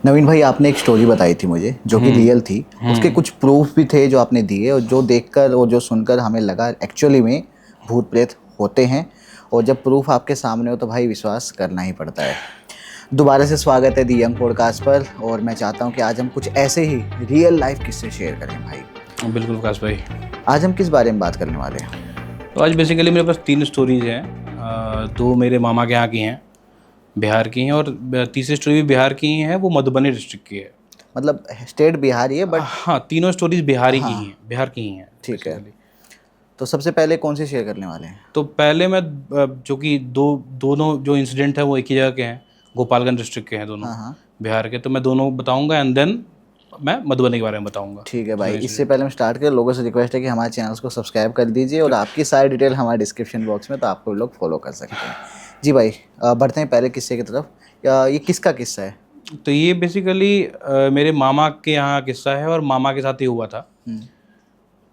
नवीन भाई, आपने एक स्टोरी बताई थी मुझे जो कि रियल थी। उसके कुछ प्रूफ भी थे जो आपने दिए, और जो देखकर और जो सुनकर हमें लगा एक्चुअली में भूत प्रेत होते हैं। और जब प्रूफ आपके सामने हो तो भाई विश्वास करना ही पड़ता है। दोबारा से स्वागत है दी यंग पॉडकास्ट पर, और मैं चाहता हूँ कि आज हम कुछ ऐसे ही रियल लाइफ किस्से शेयर करें भाई। बिल्कुल विकास भाई। आज हम किस बारे में बात करने वाले हैं? तो आज बेसिकली मेरे पास 3 स्टोरीज हैं। दो मेरे मामा के यहाँ की हैं, बिहार की हैं, और तीसरी स्टोरी भी बिहार की ही है, वो मधुबनी डिस्ट्रिक्ट की है। मतलब स्टेट बिहार ही है बट। हाँ, तीनों स्टोरीज बिहार की ही हाँ, हैं, बिहार की ही हैं ठीक है। बेसिकली। तो सबसे पहले कौन सी शेयर करने वाले हैं? तो पहले मैं जो कि दोनों जो इंसिडेंट है वो एक ही जगह के हैं, गोपालगंज डिस्ट्रिक्ट के हैं दोनों, हाँ हाँ, बिहार के। तो मैं दोनों बताऊंगा एंड देन मैं मधुबनी के बारे में बताऊंगा। ठीक है भाई। दोनों इससे इंसिडेंट। पहले हम स्टार्ट करें, लोगों से रिक्वेस्ट है कि हमारे चैनल्स को सब्सक्राइब कर दीजिए, और आपकी सारी डिटेल हमारे डिस्क्रिप्शन बॉक्स में, तो आपको लोग फॉलो कर सकते हैं। जी भाई, बढ़ते हैं पहले किस्से की तरफ। ये किसका किस्सा है? तो ये बेसिकली मेरे मामा के यहाँ किस्सा है, और मामा के साथ ही हुआ था।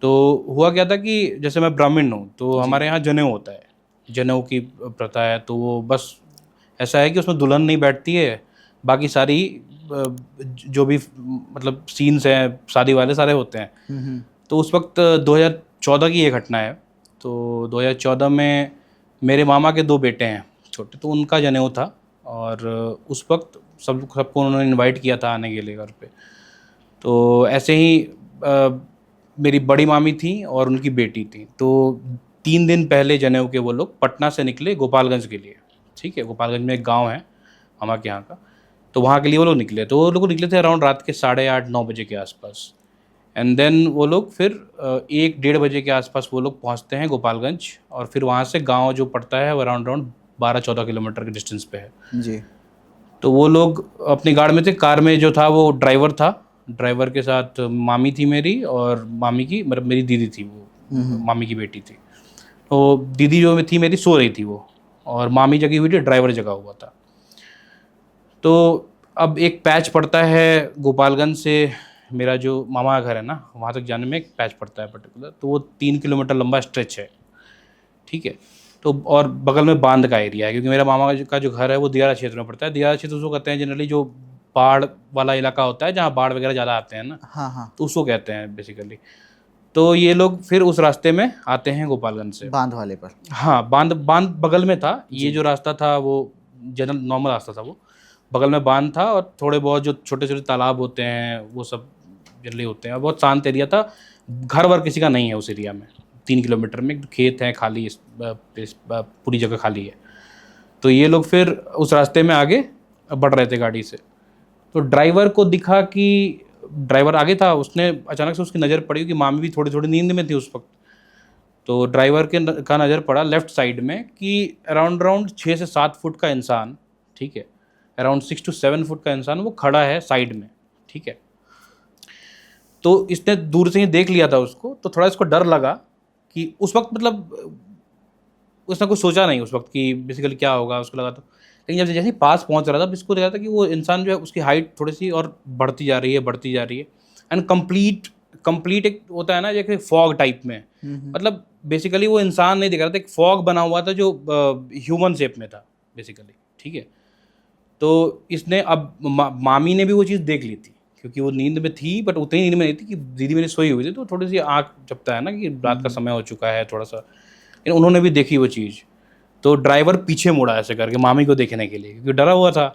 तो हुआ क्या था कि जैसे मैं ब्राह्मण हूँ, तो हमारे यहाँ जनेऊ होता है, जनेऊ की प्रथा है। तो वो बस ऐसा है कि उसमें दुल्हन नहीं बैठती है, बाकी सारी जो भी मतलब सीन्स हैं शादी वाले सारे होते हैं। तो उस वक्त 2014 की ये घटना है। तो 2014 में मेरे मामा के 2 बेटे हैं छोटे, तो उनका जनेऊ था। और उस वक्त सबको उन्होंने इनवाइट किया था आने के लिए घर पे। तो ऐसे ही मेरी बड़ी मामी थी और उनकी बेटी थी। तो 3 दिन पहले जनेऊ के वो लोग पटना से निकले गोपालगंज के लिए। ठीक है, गोपालगंज में एक गांव है मामा के यहाँ का, तो वहाँ के लिए वो लोग निकले। तो वो लोग निकले थे अराउंड रात के 8:30-9 बजे के आसपास। एंड देन वो लोग फिर 1-1:30 बजे के आसपास वो लोग पहुँचते हैं गोपालगंज। और फिर वहाँ से गाँव जो पड़ता है वो अराउंड 12-14 किलोमीटर के डिस्टेंस पे है। जी। तो वो लोग अपनी कार में थे। कार में जो था वो ड्राइवर था, ड्राइवर के साथ मामी थी मेरी, और मामी की मतलब मेरी दीदी थी, वो मामी की बेटी थी। तो दीदी जो थी मेरी सो रही थी वो, और मामी जगी हुई थी, ड्राइवर जगा हुआ था। तो अब एक पैच पड़ता है गोपालगंज से, मेरा जो मामा का घर है ना, वहाँ तक जाने में एक पैच पड़ता है पर्टिकुलर। तो वो 3 किलोमीटर लंबा स्ट्रेच है। ठीक है। तो और बगल में बांध का एरिया है, क्योंकि मेरा मामा का जो घर है वो दियारा क्षेत्र में पड़ता है। दियारा क्षेत्र उसको कहते हैं जनरली जो बाढ़ वाला इलाका होता है, जहाँ बाढ़ वगैरह ज़्यादा आते हैं ना, हाँ हाँ, तो उसको कहते हैं बेसिकली। तो ये लोग फिर उस रास्ते में आते हैं गोपालगंज से। बांध वाले पर। हाँ, बांध बांध बगल में था। ये जी। जो रास्ता था वो जनरल नॉर्मल रास्ता था, वो बगल में बांध था, और थोड़े बहुत जो छोटे छोटे तालाब होते हैं वो सब जनरली होते हैं। और बहुत शांत एरिया था, घर वर किसी का नहीं है उस एरिया में। 3 किलोमीटर में खेत है खाली, पूरी जगह खाली है। तो ये लोग फिर उस रास्ते में आगे बढ़ रहे थे गाड़ी से। तो ड्राइवर को दिखा कि ड्राइवर आगे था, उसने अचानक से उसकी नज़र पड़ी कि मामी भी थोड़ी थोड़ी नींद में थी उस वक्त। तो ड्राइवर का नज़र पड़ा लेफ्ट साइड में कि अराउंड अराउंड 6 से 7 फुट का इंसान, ठीक है, अराउंड 6 to 7 फुट का इंसान वो खड़ा है साइड में। ठीक है। तो इसने दूर से ही देख लिया था उसको, तो थोड़ा इसको डर लगा कि उस वक्त मतलब उसने कुछ सोचा नहीं उस वक्त कि बेसिकली क्या होगा, उसको लगा। तो लेकिन जब जैसे ही पास पहुंच रहा था, इसको लगा था कि वो इंसान जो है उसकी हाइट थोड़ी सी और बढ़ती जा रही है, बढ़ती जा रही है। एंड कंप्लीट एक होता है ना जैसे फॉग टाइप में, मतलब बेसिकली वो इंसान नहीं दिख रहा था, एक फॉग बना हुआ था जो ह्यूमन शेप में था बेसिकली। ठीक है। तो इसने अब मामी ने भी वो चीज़ देख ली थी, क्योंकि वो नींद में थी, बट उतनी नींद में नहीं थी कि दीदी मेरी सोई हुई थी। तो थोड़ी सी आँख झपकता है ना कि रात का समय हो चुका है थोड़ा सा, लेकिन उन्होंने भी देखी वो चीज़। तो ड्राइवर पीछे मुड़ा ऐसे करके मामी को देखने के लिए, क्योंकि डरा हुआ था।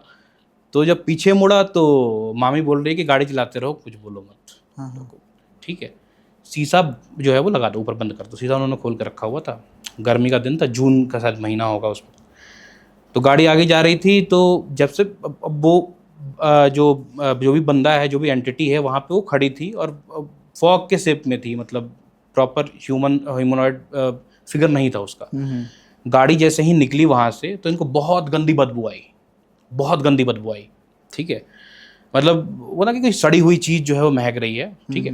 तो जब पीछे मुड़ा तो मामी बोल रही है कि गाड़ी चलाते रहो, कुछ बोलो मत। हाँ हाँ। ठीक है। शीशा जो है वो लगा दो, ऊपर बंद कर दो। शीशा उन्होंने खोल के रखा हुआ था। गर्मी का दिन था, जून का शायद महीना होगा उस वक्त। तो गाड़ी आगे जा रही थी। तो जब से अब वो जो भी बंदा है, जो भी एंटिटी है वहाँ पे वो खड़ी थी, और फॉग के शेप में थी, मतलब प्रॉपर ह्यूमनॉइड फिगर नहीं था उसका। गाड़ी जैसे ही निकली वहाँ से तो इनको बहुत गंदी बदबू आई, बहुत गंदी बदबू आई। ठीक है। मतलब वो ना कि कोई सड़ी हुई चीज़ जो है वो महक रही है। ठीक है।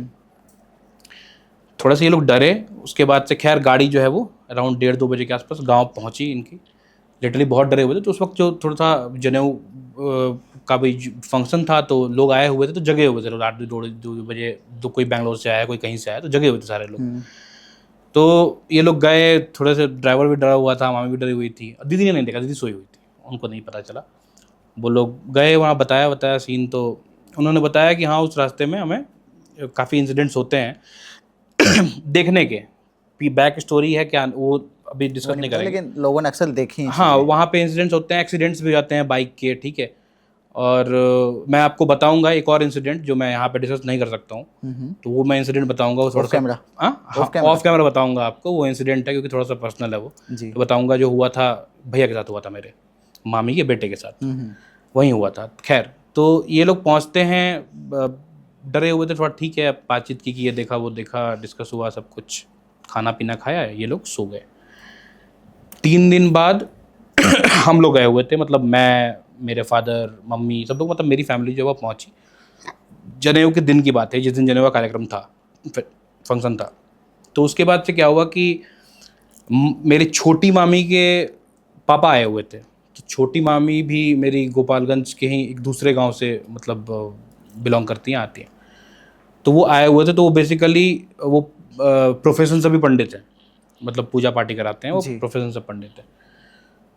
थोड़ा सा ये लोग डरे। उसके बाद से खैर गाड़ी जो है वो अराउंड 1:30-2 बजे के आसपास गांव पहुंची इनकी। लिटरली बहुत डरे हुए थे। तो उस वक्त जो थोड़ा सा जनेऊ का भी फंक्शन था, तो लोग आए हुए थे, तो जगे हुए थे लोग। 8-2 बजे तो कोई बैंगलोर से आया, कोई कहीं से आया, तो जगे हुए थे सारे लोग। तो ये लोग गए, थोड़े से ड्राइवर भी डरा हुआ था, मामी भी डरी हुई थी। दीदी ने नहीं देखा, दीदी सोई हुई थी, उनको नहीं पता चला। वो लोग गए वहाँ, बताया सीन। तो उन्होंने बताया कि हाँ उस रास्ते में हमें काफ़ी इंसिडेंट्स होते हैं देखने के, बैक स्टोरी है क्या वो अभी डिस्कस नहीं करेंगे, लेकिन लोगों ने अक्सर देखी हैं हाँ चीज़ें। वहाँ पे इंसिडेंट्स होते हैं, एक्सीडेंट्स भी हो जाते हैं बाइक के, ठीक है। और मैं आपको बताऊंगा एक और इंसिडेंट जो मैं यहाँ पे डिस्कस नहीं कर सकता हूँ, तो वो मैं इंसिडेंट बताऊंगा, वो थोड़ा सा कैमरा? ऑफ कैमरा बताऊंगा आपको, वो इंसिडेंट है क्योंकि थोड़ा सा पर्सनल है वो, जी। तो बताऊंगा जो हुआ था भैया के साथ, हुआ था मेरे मामी के बेटे के साथ, वहीं हुआ था। खैर तो ये लोग पहुँचते हैं, डरे हुए थे थोड़ा, ठीक है, बातचीत की कि ये देखा वो देखा, डिस्कस हुआ सब कुछ, खाना पीना खाया, ये लोग सो गए। 3 दिन बाद हम लोग गए हुए थे, मतलब मैं, मेरे फादर, मम्मी, सब लोग, मतलब मेरी फैमिली जो है वो पहुंची। जनेऊ के दिन की बात है, जिस दिन जनेऊ का कार्यक्रम था, फंक्शन था। तो उसके बाद से क्या हुआ कि मेरी छोटी मामी के पापा आए हुए थे। तो छोटी मामी भी मेरी गोपालगंज के ही एक दूसरे गांव से मतलब बिलोंग करती हैं, आती हैं। तो वो आए हुए थे, तो वो बेसिकली वो प्रोफेशन से भी पंडित हैं, मतलब पूजा पाठी कराते हैं वो, जी। प्रोफेशन से पंडित है।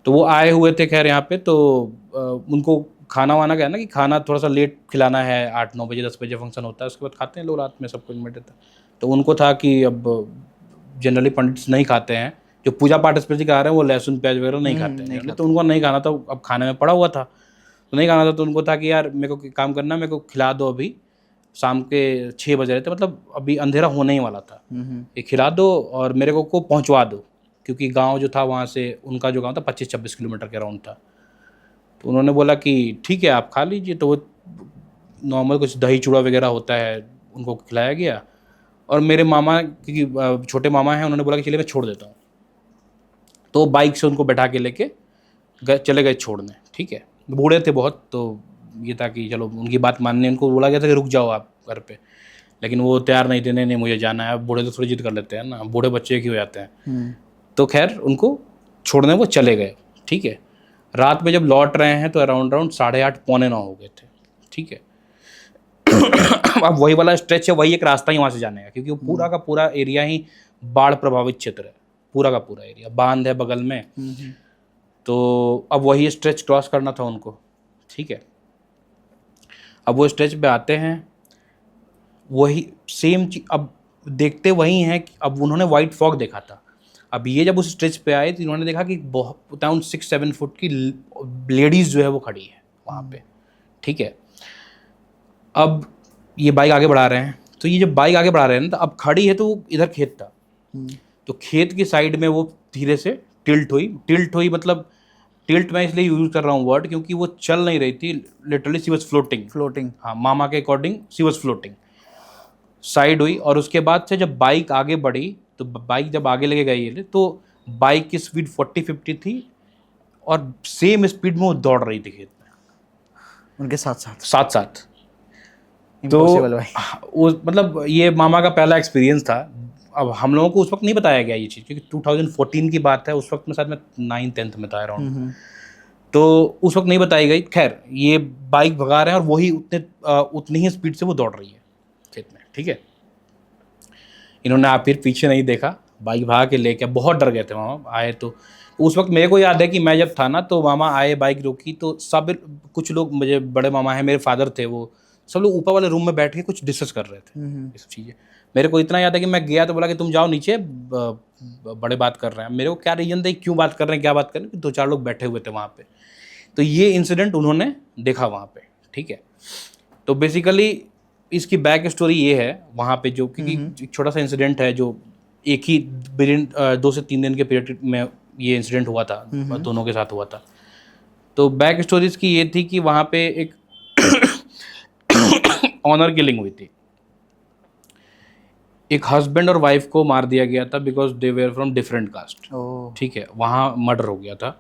तो वो आए हुए थे खैर यहाँ पे, तो उनको खाना वाना क्या है ना कि खाना थोड़ा सा लेट खिलाना है, 8-9 बजे 10 बजे फंक्शन होता है, उसके बाद खाते हैं लोग रात में, सब कुछ मिनट था। तो उनको था कि अब जनरली पंडित नहीं खाते हैं, जो पूजा पाठ स्पेशली करा रहे हैं वो लहसुन प्याज वगैरह नहीं खाते हैं जनरली, तो उनको नहीं खाना था, अब खाने में पड़ा हुआ था तो नहीं खाना था। तो उनको था कि यार मेरे को काम करना, मेरे को खिला दो, अभी शाम के 6 बज रहे थे, मतलब अभी अंधेरा होने ही वाला था, ये खिला दो और मेरे को पहुँचवा दो, क्योंकि गांव जो था वहाँ से, उनका जो गांव था 25-26 किलोमीटर के राउंड था। तो उन्होंने बोला कि ठीक है आप खा लीजिए। तो वो नॉर्मल कुछ दही चूड़ा वगैरह होता है, उनको खिलाया गया। और मेरे मामा, क्योंकि छोटे मामा हैं, उन्होंने बोला कि चलिए मैं छोड़ देता हूँ। तो बाइक से उनको बैठा के लेके चले गए छोड़ने, ठीक है। बूढ़े थे बहुत, तो ये था कि चलो उनकी बात मानने, उनको बोला गया था कि रुक जाओ आप घर पे, लेकिन वो तैयार नहीं थे, नहीं मुझे जाना है। बूढ़े तो थोड़ी जिद कर लेते हैं ना, बूढ़े बच्चे की हो जाते हैं। तो खैर उनको छोड़ने वो चले गए, ठीक है। रात में जब लौट रहे हैं तो अराउंड 8:30 पौने 9 हो गए थे, ठीक है। अब वही वाला स्ट्रेच है, वही एक रास्ता ही वहाँ से जाने का, क्योंकि वो पूरा का पूरा एरिया ही बाढ़ प्रभावित क्षेत्र है, पूरा का पूरा एरिया, बांध है बगल में। तो अब वही स्ट्रेच क्रॉस करना था उनको, ठीक है। अब वो स्ट्रेच पे आते हैं, वही सेम चीज अब देखते वही हैं कि अब उन्होंने वाइट फॉग देखा था। अब ये जब उस स्ट्रेच पे आए तो इन्होंने देखा कि बहुत अराउंड 6-7 फुट की लेडीज़ जो है वो खड़ी है वहाँ पे, ठीक है। अब ये बाइक आगे बढ़ा रहे हैं, तो ये जब बाइक आगे बढ़ा रहे हैं ना, तो अब खड़ी है, तो वो इधर खेत था, तो खेत की साइड में वो धीरे से टिल्ट हुई, मतलब टिल्ट मैं इसलिए यूज़ कर रहा हूँ वर्ड, क्योंकि वो चल नहीं रही थी, लिटरली सी वॉज फ्लोटिंग। हाँ, मामा के according she was floating, side हुई। और उसके बाद से जब बाइक आगे बढ़ी, तो बाइक जब आगे लेके गई तो बाइक की स्पीड 40-50 थी, और सेम स्पीड में वो दौड़ रही थी खेत में उनके साथ। तो Impossible भाई। वो मतलब ये मामा का पहला एक्सपीरियंस था। अब हम लोगों को उस वक्त नहीं बताया गया ये चीज़, क्योंकि 2014 की बात है, उस वक्त में शायद मैं 9th-10th में था अराउंड, तो उस वक्त नहीं बताई गई। खैर ये बाइक भगा रहे हैं और वही उतनी ही स्पीड से वो दौड़ रही है खेत में, ठीक है। इन्होंने आप फिर पीछे नहीं देखा, बाइक भगा के लेके, बहुत डर गए थे मामा आए। तो उस वक्त मेरे को याद है कि मैं जब था ना, तो मामा आए, बाइक रोकी, तो सब कुछ लोग, मुझे बड़े मामा हैं, मेरे फादर थे, वो सब लोग ऊपर वाले रूम में बैठ के कुछ डिस्कस कर रहे थे ये सब चीज़ें। मेरे को इतना याद है कि मैं गया तो बोला कि तुम जाओ नीचे, बड़े बात कर रहे हैं। मेरे को क्या रीजन था, क्यों बात कर रहे हैं, क्या बात कर रहे हैं, 2-4 लोग बैठे हुए थे वहाँ पे। तो ये इंसिडेंट उन्होंने देखा वहाँ पे, ठीक है। तो बेसिकली इसकी बैक स्टोरी ये है वहाँ पे, जो क्योंकि एक छोटा सा इंसिडेंट है, जो एक ही 2 से 3 दिन के पीरियड में ये इंसिडेंट हुआ था, दोनों के साथ हुआ था। तो बैक स्टोरी इसकी ये थी कि वहाँ पे एक ऑनर किलिंग हुई थी। एक हस्बैंड और वाइफ को मार दिया गया था, because they were from different caste, ठीक है। वहाँ मर्डर हो गया था,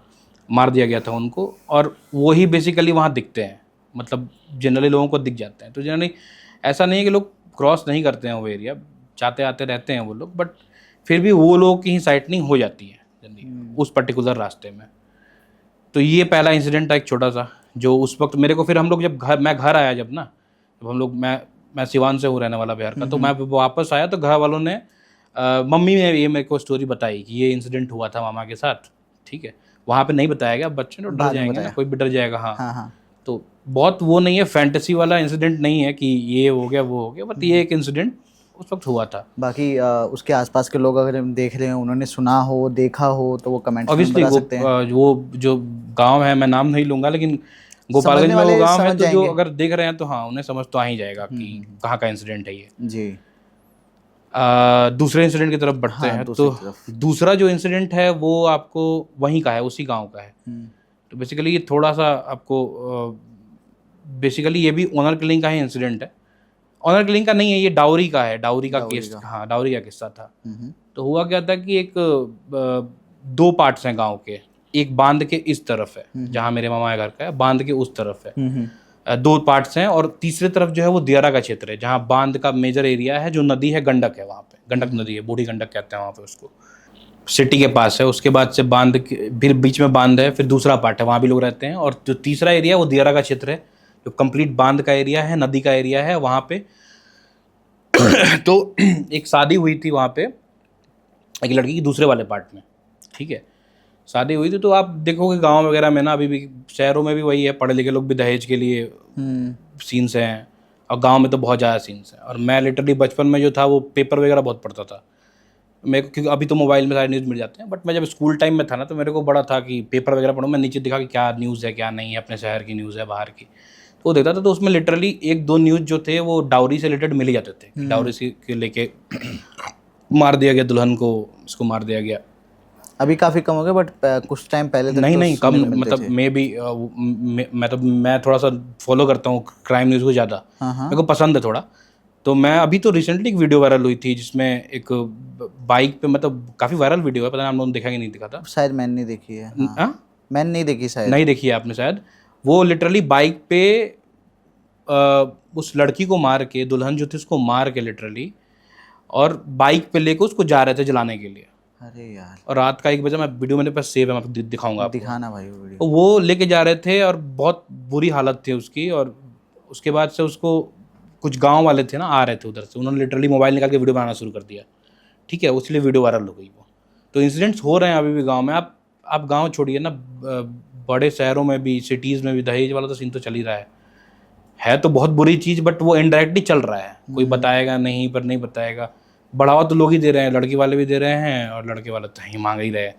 मार दिया गया था उनको। और वही बेसिकली वहाँ दिखते हैं, मतलब जनरली लोगों को दिख जाते हैं। तो जनरली ऐसा नहीं है कि लोग क्रॉस नहीं करते हैं वो एरिया, जाते आते रहते हैं वो लोग, बट फिर भी वो लोगों की ही साइटनिंग हो जाती है जनरली उस पर्टिकुलर रास्ते में। तो ये पहला इंसिडेंट था एक छोटा सा, जो उस वक्त मेरे को, फिर हम लोग जब मैं घर आया, जब हम लोग, मैं सिवान से हूँ रहने वाला, बिहार का। तो मैं वापस आया तो घर वालों ने, मम्मी ने ये मेरे को स्टोरी बताई कि ये इंसिडेंट हुआ था मामा के साथ, ठीक है। वहाँ पे नहीं बताया गया, बच्चे तो डर जाएंगे ना, कोई भी डर जाएगा। हाँ। तो बहुत वो नहीं है, फैंटेसी वाला इंसिडेंट नहीं है कि ये हो गया वो हो गया, बट ये एक इंसिडेंट उस वक्त हुआ था। बाकी उसके आसपास के लोग अगर हम देख रहे हैं, उन्होंने सुना हो, देखा हो, तो वो कमेंट्स में ऑब्वियसली बता सकते हैं। वो जो गांव है, मैं नाम नहीं लूंगा, लेकिन गोपालगंज समझने में वो वाले गांव है, समझ तो जो जाएंगे। अगर देख रहे हैं तो हाँ, उन्हें समझ तो आ ही जाएगा कि कहाँ का इंसिडेंट है ये। जी। दूसरे इंसिडेंट की तरफ बढ़ते हाँ, हैं। दूसरी तो तरफ। दूसरा जो इंसिडेंट है वो आपको वहीं का है, उसी गांव का है। तो बेसिकली ये थोड़ा सा आपको बेसिकली ये भी ऑनर किलिंग का ही इंसिडेंट है। ऑनर किलिंग का नहीं है, ये डाउरी का है, डाउरी का डाउरी केस, का। हाँ डाउरी का किस्सा था। हम्म। तो हुआ क्या था कि एक दो पार्ट्स हैं गांव के। एक बांध के इस तरफ है जहाँ मेरे मामा का घर का है, बांध के उस तरफ है। दो पार्ट्स हैं, और तीसरे तरफ जो है वो दियारा का क्षेत्र है, जहाँ बांध का मेजर एरिया है, जो नदी है गंडक है, वहाँ पे गंडक नदी है, बूढ़ी गंडक कहते हैं वहाँ पे उसको, सिटी के पास है। उसके बाद से बांध के फिर बीच में बांध है, फिर दूसरा पार्ट है, वहाँ भी लोग रहते हैं। और जो तीसरा एरिया है वो दियारा का क्षेत्र है, जो कंप्लीट बांध का एरिया है, नदी का एरिया है वहाँ पे। तो एक शादी हुई थी वहाँ पे एक लड़की की दूसरे वाले पार्ट में, ठीक है, शादी हुई थी। तो आप देखोगे गांव वगैरह में ना, अभी भी शहरों में भी वही है, पढ़े लिखे लोग भी दहेज के लिए सीन्स हैं, और गांव में तो बहुत ज़्यादा सीन्स हैं। और मैं लिटरली बचपन में जो था वो पेपर वगैरह बहुत पढ़ता था मेरे को, क्योंकि अभी तो मोबाइल में सारे न्यूज़ मिल जाते हैं, बट मैं जब स्कूल टाइम में था ना, तो मेरे को बड़ा था कि पेपर वगैरह पढ़ूँ, मैं नीचे दिखा कि क्या न्यूज़ है क्या नहीं है, अपने शहर की न्यूज़ है बाहर की, तो वो देखता था। तो उसमें लिटरली एक दो न्यूज़ जो थे वो डाउरी से रिलेटेड मिल ही जाते थे, कि डाउरी से के लेके मार दिया गया दुल्हन को, इसको मार दिया गया। अभी काफ़ी कम हो गया, बट कुछ टाइम पहले तक नहीं तो नहीं कम, सुनने को मिलते मतलब थे। मे भी मैं थोड़ा सा फॉलो करता हूँ क्राइम न्यूज़ को ज़्यादा, हाँ हाँ। मेरे को पसंद है थोड़ा। तो मैं अभी तो रिसेंटली एक वीडियो वायरल हुई थी जिसमें एक बाइक पे, मतलब काफ़ी वायरल वीडियो है, पता नहीं आप लोगों ने देखा कि नहीं देखा था। शायद मैंने नहीं देखी है। हाँ, हाँ? मैंने नहीं देखी शायद। नहीं देखी है आपने शायद। वो लिटरली बाइक पे उस लड़की को मार के, दुल्हन जो थी उसको मार के लिटरली, और बाइक पे लेके उसको जा रहे थे जलाने के लिए। अरे यार, और रात का 1 बजे, मैं वीडियो मेरे पास सेव है, मैं आपको दिखाऊंगा आपको। दिखाना भाई वो वीडियो। तो वो लेके जा रहे थे और बहुत बुरी हालत थी उसकी। और उसके बाद से उसको कुछ गांव वाले थे ना, आ रहे थे उधर से, उन्होंने लिटरली मोबाइल निकाल के वीडियो बनाना शुरू कर दिया, ठीक है, इसलिए वीडियो वायरल हो गई वो। तो इंसिडेंट्स हो रहे हैं अभी भी गांव में। आप गांव छोड़िए ना, बड़े शहरों में भी, सिटीज़ में भी दहेज वाला तो सीन तो चल ही रहा है तो बहुत बुरी चीज़, बट वो इनडायरेक्टली चल रहा है, कोई बताएगा नहीं, पर नहीं बताएगा। बढ़ावा तो लोग ही दे रहे हैं, लड़की वाले भी दे रहे हैं और लड़के वाले तो ही मांग ही रहे हैं।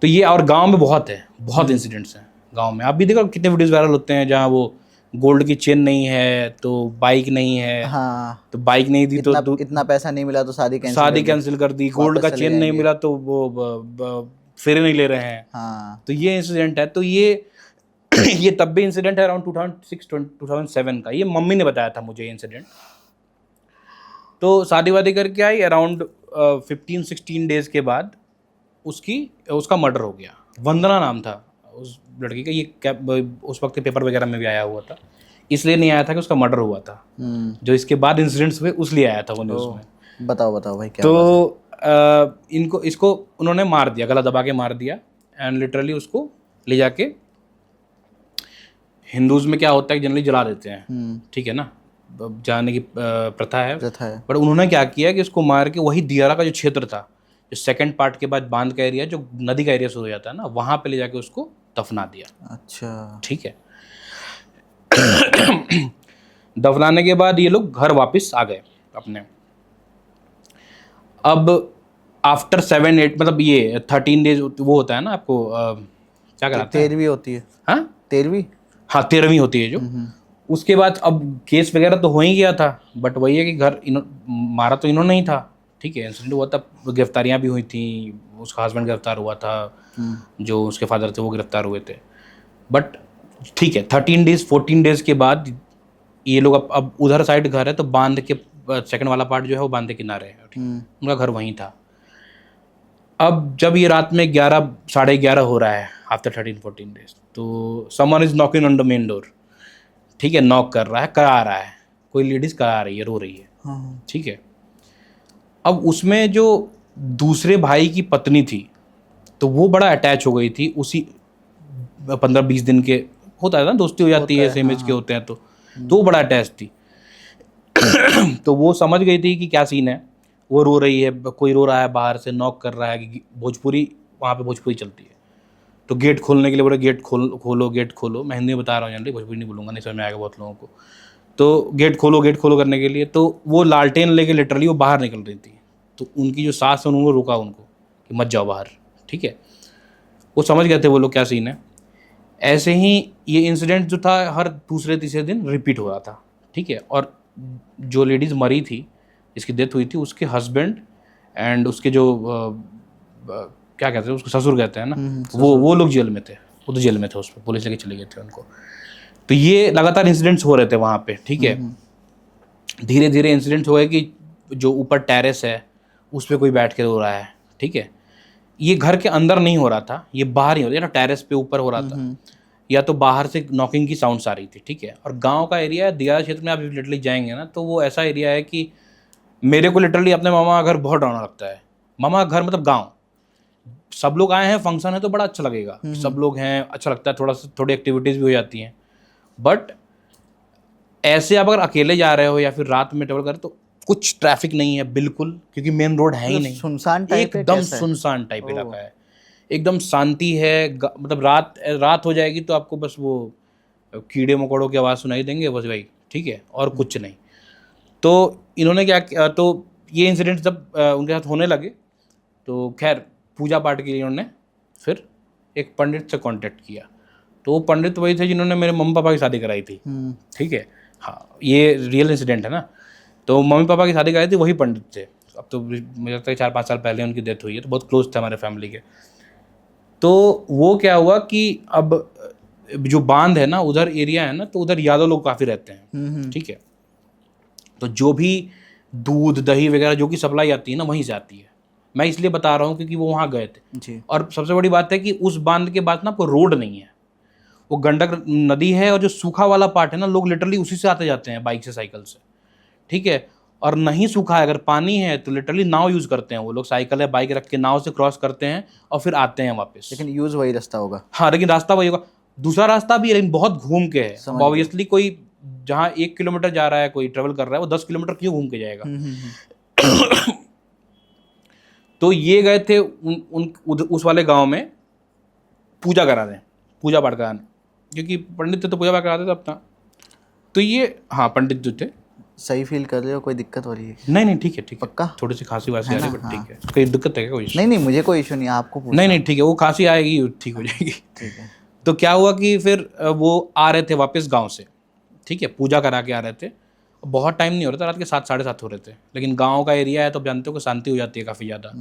तो ये, और गांव में बहुत है, बहुत इंसिडेंट्स हैं गांव में। आप भी देखो कितने वीडियोस वायरल होते हैं जहाँ वो गोल्ड की चेन नहीं है तो बाइक नहीं है, हाँ, तो बाइक नहीं दी तो इतना पैसा नहीं मिला तो शादी शादी कैंसिल कर दी, गोल्ड का वापस चले चेन नहीं जाएंगे। मिला तो वो फेरे नहीं ले रहे हैं। हाँ। तो ये इंसिडेंट है। तो ये ये तब भी इंसिडेंट है अराउंड 2006-2007 का। ये मम्मी ने बताया था मुझे ये इंसिडेंट। तो शादी वादी करके आई, अराउंड 15-16 डेज के बाद उसका मर्डर हो गया। वंदना नाम था उस लड़की का। ये उस वक्त पेपर वगैरह में भी आया हुआ था, इसलिए नहीं आया था कि उसका मर्डर हुआ था। जो इसके बाद इंसिडेंट्स हुए उसलिए आया था वो न्यूज़ में। बताओ भाई क्या तो इसको उन्होंने मार दिया, गला दबा के मार दिया, एंड लिटरली उसको ले जाके, हिंदूज में क्या होता है जनरली जला देते हैं, ठीक है ना, जलाने की प्रथा है। बट उन्होंने क्या किया कि उसको मार के वही दियारा का जो क्षेत्र था, जो सेकंड पार्ट के बाद बांध का एरिया, जो नदी का एरिया शुरू हो जाता है ना, वहाँ पे ले जाके उसको दफना दिया। अच्छा, ठीक है। दफनाने के बाद ये लोग घर वापस आ गए अपने। अब आफ्टर 7-8, मतलब ये 13 डेज वो होता है ना, आपको क्या कराते हैं, 13वीं होती है। हाँ 13वीं, हाँ 13वीं होती है जो। उसके बाद अब केस वगैरह तो हो ही गया था, बट वही है कि घर मारा तो इन्होंने नहीं था, ठीक है, इंसिडेंट हुआ था, गिरफ्तारियां भी हुई थी, उसका हस्बैंड गिरफ्तार हुआ था, जो उसके फादर थे वो गिरफ्तार हुए थे। बट ठीक है, 13 डेज 14 डेज के बाद ये लोग अब उधर साइड घर है, तो बांध के सेकंड वाला पार्ट जो है वो बांध के किनारे है, उनका घर वहीं था। अब जब ये रात में 11, 11:30 हो रहा है आफ्टर 13-14 डेज, तो someone is knocking on the main door, ठीक है, नॉक कर रहा है, करा रहा है, कोई लेडीज करा रही है, रो रही है, ठीक है। अब उसमें जो दूसरे भाई की पत्नी थी, तो वो बड़ा अटैच हो गई थी उसी 15-20 दिन के, होता है ना, दोस्ती हो जाती है, सेम एज के होते हैं, तो वो बड़ा अटैच थी। तो वो समझ गई थी कि क्या सीन है, वो रो रही है, कोई रो रहा है बाहर से, नॉक कर रहा है, कि भोजपुरी, वहाँ पे भोजपुरी चलती है, तो गेट खोलने के लिए बोले गेट खोलो गेट खोलो। मैं हिंदी में बता रहा हूँ जनरली, भोजपुरी नहीं बोलूँगा, नहीं समझ में आएगा बहुत लोगों को। तो गेट खोलो करने के लिए, तो वो लालटेन लेके लिटरली वो बाहर निकल रही थी। तो उनकी जो सास है उन्होंने रोका उनको कि मत जाओ बाहर, ठीक है। वो समझ गए थे वो लोग क्या सीन है। ऐसे ही ये इंसिडेंट जो था हर दूसरे तीसरे दिन रिपीट हो रहा था, ठीक है। और जो लेडीज़ मरी थी, जिसकी डेथ हुई थी, उसके हस्बैंड एंड उसके जो क्या कहते हैं उसको, ससुर कहते हैं ना, वो लोग जेल में थे। वो तो जेल में थे, उस पर पुलिस लेके चले गए थे उनको। तो ये लगातार इंसिडेंट्स हो रहे थे वहाँ पे, ठीक है। धीरे धीरे इंसिडेंट्स हो गए कि जो ऊपर टेरेस है उस पर कोई बैठ के रो रहा है, ठीक है। ये घर के अंदर नहीं हो रहा था, ये बाहर ही हो रहा था, टेरेस पे ऊपर हो रहा था, या तो बाहर से नॉकिंग की साउंड्स आ रही थी, ठीक है। और गांव का एरिया है, दियारा क्षेत्र में आप लिटरली जाएंगे ना तो वो ऐसा एरिया है कि मेरे को लिटरली अपने मामा का घर बहुत डरावना लगता है। मामा का घर मतलब गाँव, सब लोग आए हैं, फंक्शन है तो बड़ा अच्छा लगेगा, सब लोग हैं, अच्छा लगता है, थोड़ी एक्टिविटीज़ भी हो जाती हैं। बट ऐसे आप अगर अकेले जा रहे हो या फिर रात में ट्रेवल कर रहे हो तो कुछ ट्रैफिक नहीं है बिल्कुल, क्योंकि मेन रोड है ही नहीं, सुनसान टाइप है, एकदम कैसा है? सुनसान टाइप इलाका है, एकदम शांति है। मतलब रात हो जाएगी तो आपको बस वो कीड़े मकोड़ों की आवाज़ सुनाई देंगे बस भाई, ठीक है, और कुछ नहीं। तो इन्होंने क्या किया, तो ये इंसिडेंट जब उनके साथ होने लगे तो खैर पूजा पाठ के लिए उन्होंने फिर एक पंडित से कांटेक्ट किया। तो वो पंडित वही थे जिन्होंने मेरे मम्मी पापा की शादी कराई थी, ठीक है। हाँ, ये रियल इंसिडेंट है ना। तो मम्मी पापा की शादी कराई थी वही पंडित थे। अब तो मुझे लगता है 4-5 साल पहले उनकी डेथ हुई है, तो बहुत क्लोज थे हमारे फैमिली के। तो वो क्या हुआ कि अब जो बांध है ना, उधर एरिया है ना, तो उधर यादव लोग काफ़ी रहते हैं, ठीक है। तो जो भी दूध दही वगैरह जो की सप्लाई आती है ना, वहीं से आती है। मैं इसलिए बता रहा हूँ क्योंकि वो वहाँ गए थे जी। और सबसे बड़ी बात है कि उस बांध के बाद ना आपको रोड नहीं है, वो गंडक नदी है, और जो सूखा वाला पार्ट है ना, लोग लिटरली उसी से आते जाते हैं बाइक से, साइकिल से, ठीक है। और नहीं सूखा है, अगर पानी है तो लिटरली नाव यूज़ करते हैं वो लोग, साइकिल है बाइक रख के नाव से क्रॉस करते हैं और फिर आते हैं वापस। लेकिन यूज वही रास्ता होगा। हाँ, लेकिन रास्ता वही होगा। दूसरा रास्ता भी है लेकिन बहुत घूम के है। अब ऑब्वियसली कोई जहाँ 1 किलोमीटर जा रहा है, कोई ट्रेवल कर रहा है, वो 10 किलोमीटर क्यों घूम के जाएगा। तो ये गए थे उस वाले गांव में पूजा कराने, पूजा पाठ कराने, क्योंकि पंडित थे तो पूजा पाठ कराते थे अपना। तो ये हाँ, पंडित जो थे। सही फील कर रहे हो? कोई दिक्कत हो रही है? नहीं ठीक है, ठीक है, पक्का? थोड़ी सी खांसी वासी आ रही है, बट हाँ। ठीक है। कोई दिक्कत है क्या? कोई नहीं मुझे कोई इशू नहीं है, आपको पूछना। नहीं ठीक है, वो खांसी आएगी ठीक हो जाएगी। ठीक है। तो क्या हुआ कि फिर वो आ रहे थे वापस गांव से, ठीक है, पूजा करा के आ रहे थे। बहुत टाइम नहीं हो रहा था, रात के 7-7:30 हो रहे थे, लेकिन गांव का एरिया है तो आप जानते हो कि शांति हो जाती है काफ़ी ज़्यादा।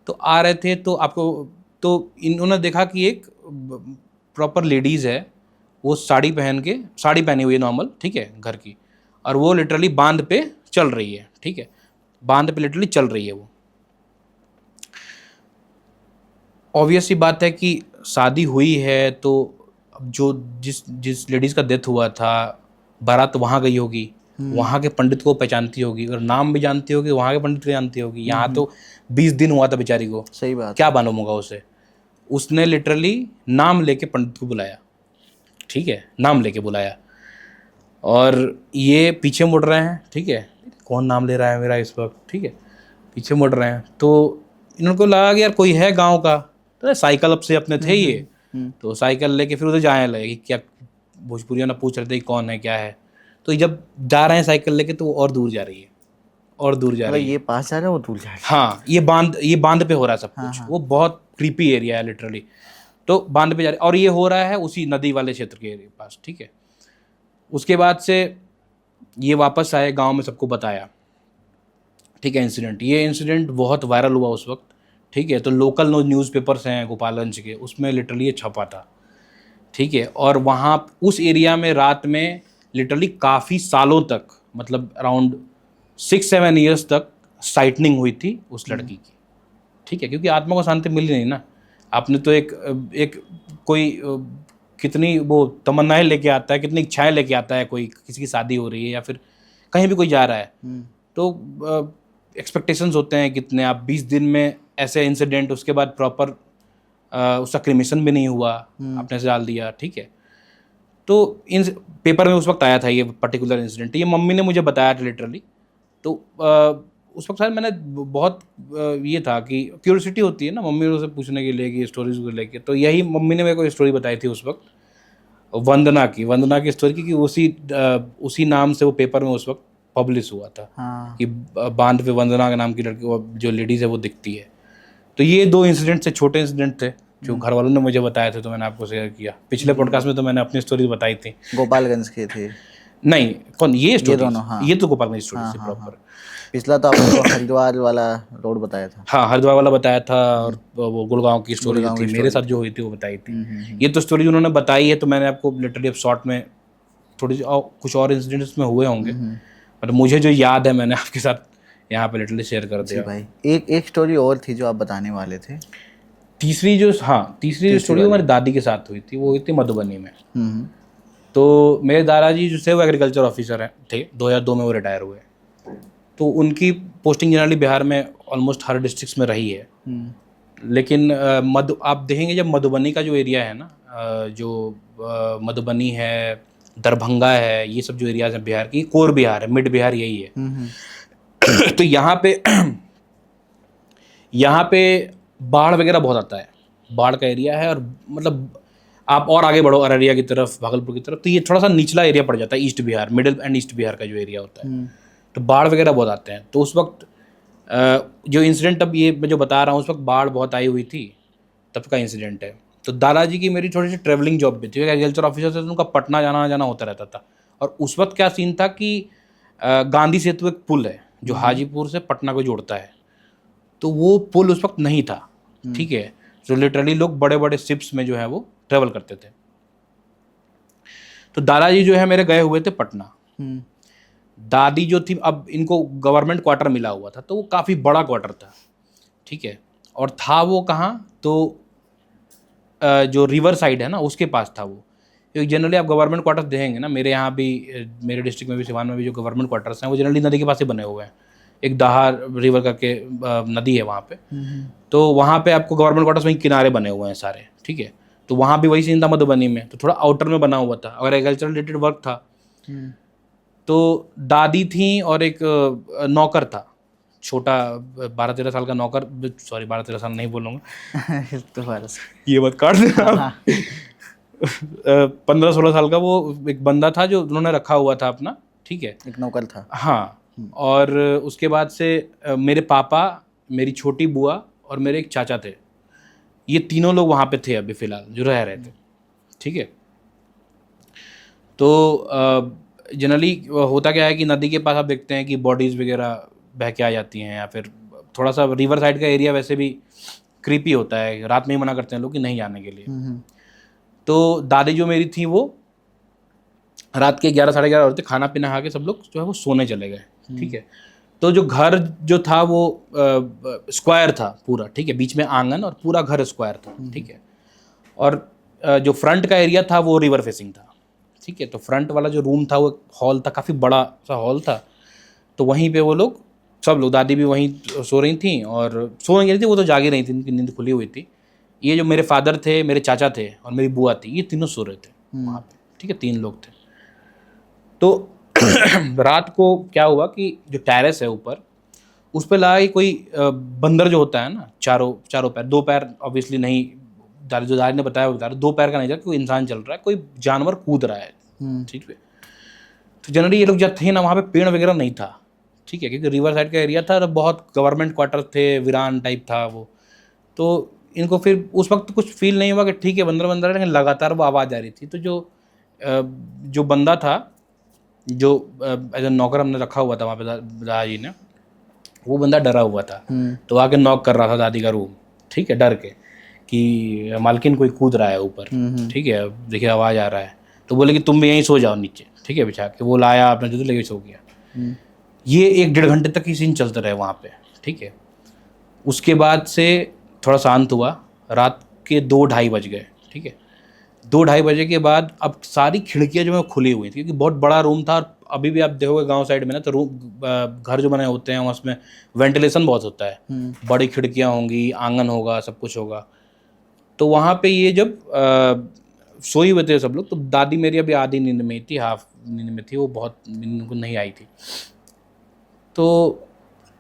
तो आ रहे थे तो आपको, तो इन्होंने देखा कि एक प्रॉपर लेडीज़ है, वो साड़ी पहनी हुई है नॉर्मल, ठीक है, घर की, और वो लिटरली बांध पे चल रही है, ठीक है, बांध पे लिटरली चल रही है वो। ऑब्वियस सी बात है कि शादी हुई है तो अब जो जिस लेडीज़ का डेथ हुआ था, बारात वहाँ गई होगी, वहाँ के पंडित को पहचानती होगी, और नाम भी जानती होगी, वहाँ के पंडित को जानती होगी। यहाँ तो 20 दिन हुआ था बेचारी को, सही बात, क्या मालूम होगा उसे। उसने लिटरली नाम लेके पंडित को बुलाया, ठीक है, नाम लेके बुलाया, और ये पीछे मुड़ रहे हैं, ठीक है, कौन नाम ले रहा है मेरा इस वक्त, ठीक है, पीछे मुड़ रहे हैं। तो इनको लगा कि यार कोई है गाँव का, तो साइकिल अब से अपने थे ये, तो साइकिल लेके फिर उधर जाने लगे कि क्या, भोजपुरियों ने पूछ रहे थे कौन है क्या है। तो जब जा रहे हैं साइकिल लेके तो वो और दूर जा रही है, और दूर जा रही है, ये पास जा रहा है वो दूर जा रहा है। हाँ, ये बांध पे हो रहा है सब कुछ। वो बहुत क्रीपी एरिया है लिटरली। तो बांध पे जा रही है और ये हो रहा है उसी नदी वाले क्षेत्र के पास, ठीक है। उसके बाद से ये वापस आए, गांव में सबको बताया, ठीक है, इंसिडेंट। ये इंसिडेंट बहुत वायरल हुआ उस वक्त, ठीक है। तो लोकल न्यूज़पेपर्स हैं गोपालगंज के, उसमें लिटरली ये छपा था, ठीक है। और वहाँ उस एरिया में रात में लिटरली काफ़ी सालों तक, मतलब अराउंड 6-7 ईयर्स तक साइटनिंग हुई थी उस लड़की की, ठीक है, क्योंकि आत्मा को शांति मिली नहीं ना। आपने तो एक कोई कितनी वो तमन्नाएं लेके आता है, कितनी इच्छाएं लेके आता है, कोई किसी की शादी हो रही है या फिर कहीं भी कोई जा रहा है, तो एक्सपेक्टेशंस होते हैं कितने। आप 20 दिन में ऐसे इंसिडेंट, उसके बाद प्रॉपर उसका क्रिमेशन भी नहीं हुआ, आपने से डाल दिया, ठीक है। तो इन पेपर में उस वक्त आया था ये पर्टिकुलर इंसिडेंट, ये मम्मी ने मुझे बताया था लिटरली। तो उस वक्त शायद मैंने बहुत ये था कि क्यूरियोसिटी होती है ना मम्मी से पूछने के लिए कि स्टोरीज को लेके, तो यही मम्मी ने मेरे को स्टोरी बताई थी उस वक्त, वंदना की स्टोरी की, कि उसी नाम से वो पेपर में उस वक्त पब्लिश हुआ था हाँ। कि बांध पे वंदना के नाम की लड़की जो लेडीज़ है वो दिखती है। तो ये 2 इंसिडेंट थे, छोटे इंसिडेंट थे जो घर वालों ने मुझे बताए थे, तो मैंने आपको शेयर किया। पिछले पॉडकास्ट में तो मैंने अपनी स्टोरी बताई थी। गोपालगंज के थे नहीं कौन ये स्टोरी? दोनों, हाँ। ये तो गोपालगंज स्टोरी हाँ थी हाँ हाँ। प्रॉपर। पिछला तो आपने तो हरिद्वार वाला रोड बताया था। हाँ हरिद्वार वाला बताया था, और वो गुड़गांव की स्टोरी जो गुड़गांव थी की मेरे स्टोरी साथ जो हुई थी वो बताई थी। हम्म। ये तो स्टोरी उन्होंने बताई है, तो मैंने आपको लिटरली अब शॉर्ट में थोड़ी सी कुछ और इंसिडेंट्स में हुए होंगे, बट मुझे जो याद है मैंने आपके साथ यहाँ पे लिटरली शेयर कर जी दिया। भाई, एक स्टोरी और थी जो आप बताने वाले थे। तीसरी जो स्टोरी वो मेरी दादी के साथ हुई थी, वो हुई थी मधुबनी में। हम्म। तो मेरे दादाजी जो थे वो एग्रीकल्चर ऑफिसर थे, 2002 में वो रिटायर हुए। तो उनकी पोस्टिंग जनरली बिहार में ऑलमोस्ट हर डिस्ट्रिक्ट्स में रही है। लेकिन आप देखेंगे जब मधुबनी का जो एरिया है ना, मधुबनी है, दरभंगा है, ये सब जो एरियाज हैं बिहार की, कोर बिहार है, मिड बिहार यही है। तो यहाँ पे बाढ़ वगैरह बहुत आता है, बाढ़ का एरिया है। और मतलब आप और आगे बढ़ो अररिया की तरफ, भागलपुर की तरफ, तो ये थोड़ा सा निचला एरिया पड़ जाता है, east Bihar, middle and east Bihar का जो एरिया होता है। तो बाढ़ वगैरह बहुत आते हैं। तो उस वक्त जो इंसिडेंट अब ये मैं जो बता रहा हूँ, उस वक्त बाढ़ बहुत आई हुई थी, तब का इंसिडेंट है। तो दादाजी की मेरी थोड़ी सी ट्रैवलिंग जॉब भी थी, एग्रीकल्चर ऑफिसर से, तो उनका पटना जाना जाना होता रहता था। और उस वक्त क्या सीन था कि गांधी सेतु एक पुल है जो हाजीपुर से पटना को जोड़ता है, तो वो पुल उस वक्त नहीं था, ठीक है। तो लिटरली लोग बड़े बड़े शिप्स में जो है वो ट्रेवल करते थे। तो दादाजी जो है मेरे गए हुए थे पटना। दादी जो थी, अब इनको गवर्नमेंट क्वार्टर मिला हुआ था, तो वो काफ़ी बड़ा क्वार्टर था, ठीक है। और था वो कहाँ, तो जो रिवर साइड है ना उसके पास था वो। क्योंकि जनरली आप गवर्नमेंट क्वार्टर देखेंगे ना, मेरे यहाँ भी, मेरे डिस्ट्रिक्ट में भी, सिवान में भी, जो गवर्नमेंट क्वार्टर्स हैं वो जनरली नदी के पास ही बने हुए हैं। एक दहार रिवर करके नदी है वहाँ पे, तो वहाँ पे आपको गवर्नमेंट क्वार्टर्स वहीं किनारे बने हुए हैं सारे, ठीक है। तो वहाँ भी वही सीन था मधुबनी में, तो थोड़ा आउटर में बना हुआ था, अगर एग्रीकल्चर रिलेटेड वर्क था। तो दादी थी और एक नौकर था, छोटा 12-13 साल का नौकर, सॉरी 12-13 साल नहीं बोलूँगा तो ये मत काट देना। 15-16 साल का वो एक बंदा था जो उन्होंने रखा हुआ था अपना, ठीक है, एक नौकर था। हाँ। और उसके बाद से मेरे पापा, मेरी छोटी बुआ और मेरे एक चाचा थे, ये तीनों लोग वहाँ पे थे अभी फ़िलहाल जो रह रहे थे, ठीक है। तो जनरली होता क्या है कि नदी के पास आप देखते हैं कि बॉडीज़ वगैरह बह के आ जाती हैं, या फिर थोड़ा सा रिवर साइड का एरिया वैसे भी क्रीपी होता है, रात में ही मना करते हैं लोग कि नहीं जाने के लिए। तो दादी जो मेरी थी वो रात के 11-11:30 बजे खाना पीना खा के सब लोग जो है वो सोने चले गए, ठीक है। तो जो घर जो था वो स्क्वायर था पूरा, ठीक है, बीच में आंगन और पूरा घर स्क्वायर था, ठीक है। और जो फ्रंट का एरिया था वो रिवर फेसिंग था, ठीक है। तो फ्रंट वाला जो रूम था वो हॉल था, काफ़ी बड़ा सा हॉल था। तो वहीं पे वो लोग सब लोग, दादी भी वहीं सो रही थी, और सो नहीं रही थी वो तो जागी रही थी, उनकी नींद खुली हुई थी। ये जो मेरे फादर थे, मेरे चाचा थे और मेरी बुआ थी, ये तीनों सो रहे थे वहाँ पे, ठीक है, 3 लोग थे। तो रात को क्या हुआ कि जो टेरेस है ऊपर, उस पर लगा कि कोई बंदर जो होता है ना, चारों पैर, 2 पैर ऑब्वियसली नहीं, जो दादी ने बताया वो बता रहा, 2 पैर का नहीं था, कोई इंसान चल रहा है, कोई जानवर कूद रहा है, ठीक है। तो जनरली ये लोग जब थे ना, वहाँ पे पेड़ वगैरह नहीं था, ठीक है, क्योंकि रिवर साइड का एरिया था, तो बहुत गवर्नमेंट क्वार्टर थे, वीरान टाइप था वो। तो इनको फिर उस वक्त कुछ फील नहीं हुआ कि ठीक है बंदर है, लेकिन लगातार वो आवाज़ आ रही थी। तो जो बंदा था, जो एज ए नौकर हमने रखा हुआ था वहाँ पे दादाजी ने, वो बंदा डरा हुआ था। तो आके नॉक कर रहा था दादी का रूम, ठीक है, डर के कि मालकिन कोई कूद रहा है ऊपर, ठीक है, देखिए आवाज़ आ रहा है। तो बोले कि तुम भी यहीं सो जाओ नीचे, ठीक है, बिछा के। वो लाया अपने जूते लेके सो गया। ये 1-1.5 घंटे तक ही सीन चलते रहे वहाँ पे, ठीक है। उसके बाद से थोड़ा शांत हुआ, रात के 2-2:30 बज गए, ठीक है। 2-2:30 बजे के बाद अब सारी खिड़कियाँ जो है खुली हुई थी, क्योंकि बहुत बड़ा रूम था। और अभी भी आप देखोगे गांव साइड में ना, तो रूम घर जो बने होते हैं उसमें वेंटिलेशन बहुत होता है, बड़ी खिड़कियाँ होंगी, आंगन होगा, सब कुछ होगा। तो वहाँ पे ये जब सोई हुए थे सब लोग, तो दादी मेरी अभी आधी नींद में थी, हाफ नींद में थी, वो बहुत नींद को नहीं आई थी। तो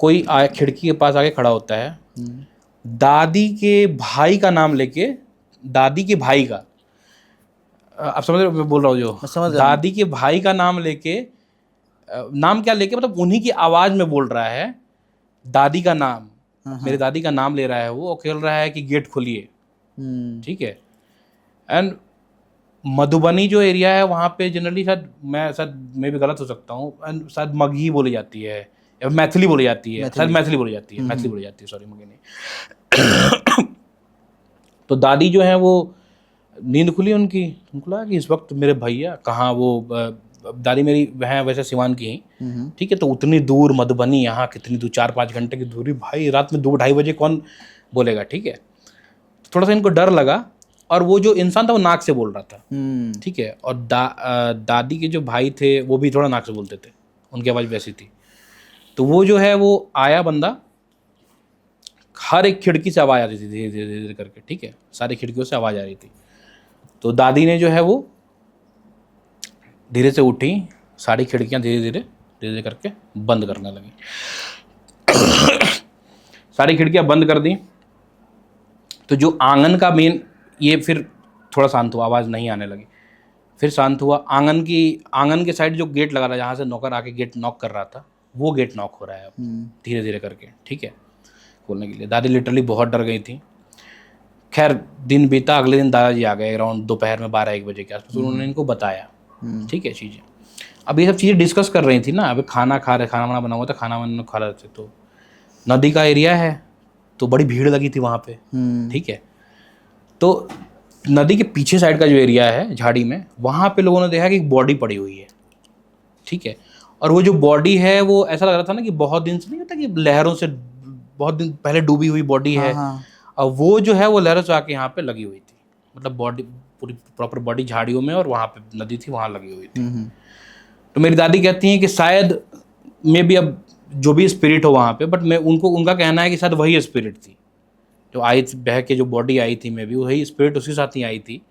कोई खिड़की के पास आके खड़ा होता है, दादी के भाई का नाम लेके, दादी के भाई का, आप समझ रहे हो मैं बोल रहा हूँ मैं जो, समझ रहा हूँ। दादी के भाई का नाम लेके, नाम क्या लेके, मतलब उन्हीं की आवाज़ में बोल रहा है दादी का नाम, मेरी दादी का नाम ले रहा है वो, और खेल रहा है कि गेट खोलिए, ठीक है। एंड मधुबनी जो एरिया है वहाँ पे जनरली शायद मैं भी गलत हो सकता हूँ, एंड शायद मगही बोली जाती है या मैथिली बोली जाती है, शायद मैथिली बोली जाती है, मैथिली बोली जाती है, सॉरी मगही नहीं। तो दादी जो है वो, नींद खुली उनकी, उनको लगा कि इस वक्त मेरे भैया कहाँ, वो दादी मेरी वह वैसे सिवान की ही, ठीक है। तो उतनी दूर मधुबनी, यहाँ कितनी दूर, 4-5 घंटे की दूरी, भाई रात में 2-2:30 बजे कौन बोलेगा, ठीक है। थोड़ा सा इनको डर लगा, और वो जो इंसान था वो नाक से बोल रहा था, ठीक है। और दादी के जो भाई थे वो भी थोड़ा नाक से बोलते थे, उनकी आवाज़ वैसी थी। तो वो जो है वो आया बंदा, हर एक खिड़की से आवाज़ आ रही थी धीरे धीरे धीरे धीरे करके, ठीक है, सारी खिड़कियों से आवाज़ आ रही थी। तो दादी ने जो है वो धीरे से उठी, सारी खिड़कियाँ धीरे धीरे धीरे धीरे करके बंद करने लगी, सारी खिड़कियाँ बंद कर दी। तो जो आंगन का मेन, ये फिर थोड़ा शांत हुआ, आवाज़ नहीं आने लगी, फिर शांत हुआ। आंगन के साइड जो गेट लगा था, जहाँ से नौकर आके गेट नॉक कर रहा था, वो गेट नॉक हो रहा है अब धीरे धीरे करके, ठीक है, खोलने के लिए। दादी लिटरली बहुत डर गई थी। खैर दिन बीता, अगले दिन दादाजी आ गए अराउंड दोपहर में 12-1 बजे के आसपास, उन्होंने इनको बताया, ठीक है, चीज़ें। अब ये सब चीज़ें डिस्कस कर रही थी ना, अभी खाना वाना बना हुआ था, खाना वाना खा रहे थे। तो नदी का एरिया है तो बड़ी भीड़ लगी थी वहाँ पे, ठीक है। तो नदी के पीछे साइड का जो एरिया है झाड़ी में, वहाँ पे लोगों ने देखा कि एक बॉडी पड़ी हुई है, ठीक है। और वो जो बॉडी है वो ऐसा लग रहा था ना कि बहुत दिन से, नहीं होता कि लहरों से बहुत दिन पहले डूबी हुई बॉडी है, और वो जो है वो लहरों से आके यहाँ पे लगी हुई थी, मतलब बॉडी पूरी प्रॉपर बॉडी झाड़ियों में, और वहाँ पे नदी थी, वहाँ लगी हुई थी। तो मेरी दादी कहती हैं कि शायद मे भी अब जो भी स्पिरिट हो वहाँ पे, बट मैं उनका कहना है कि शायद वही स्पिरिट थी जो आई थी, बह के जो बॉडी आई थी, मे भी वही स्पिरिट उसके साथ ही आई थी,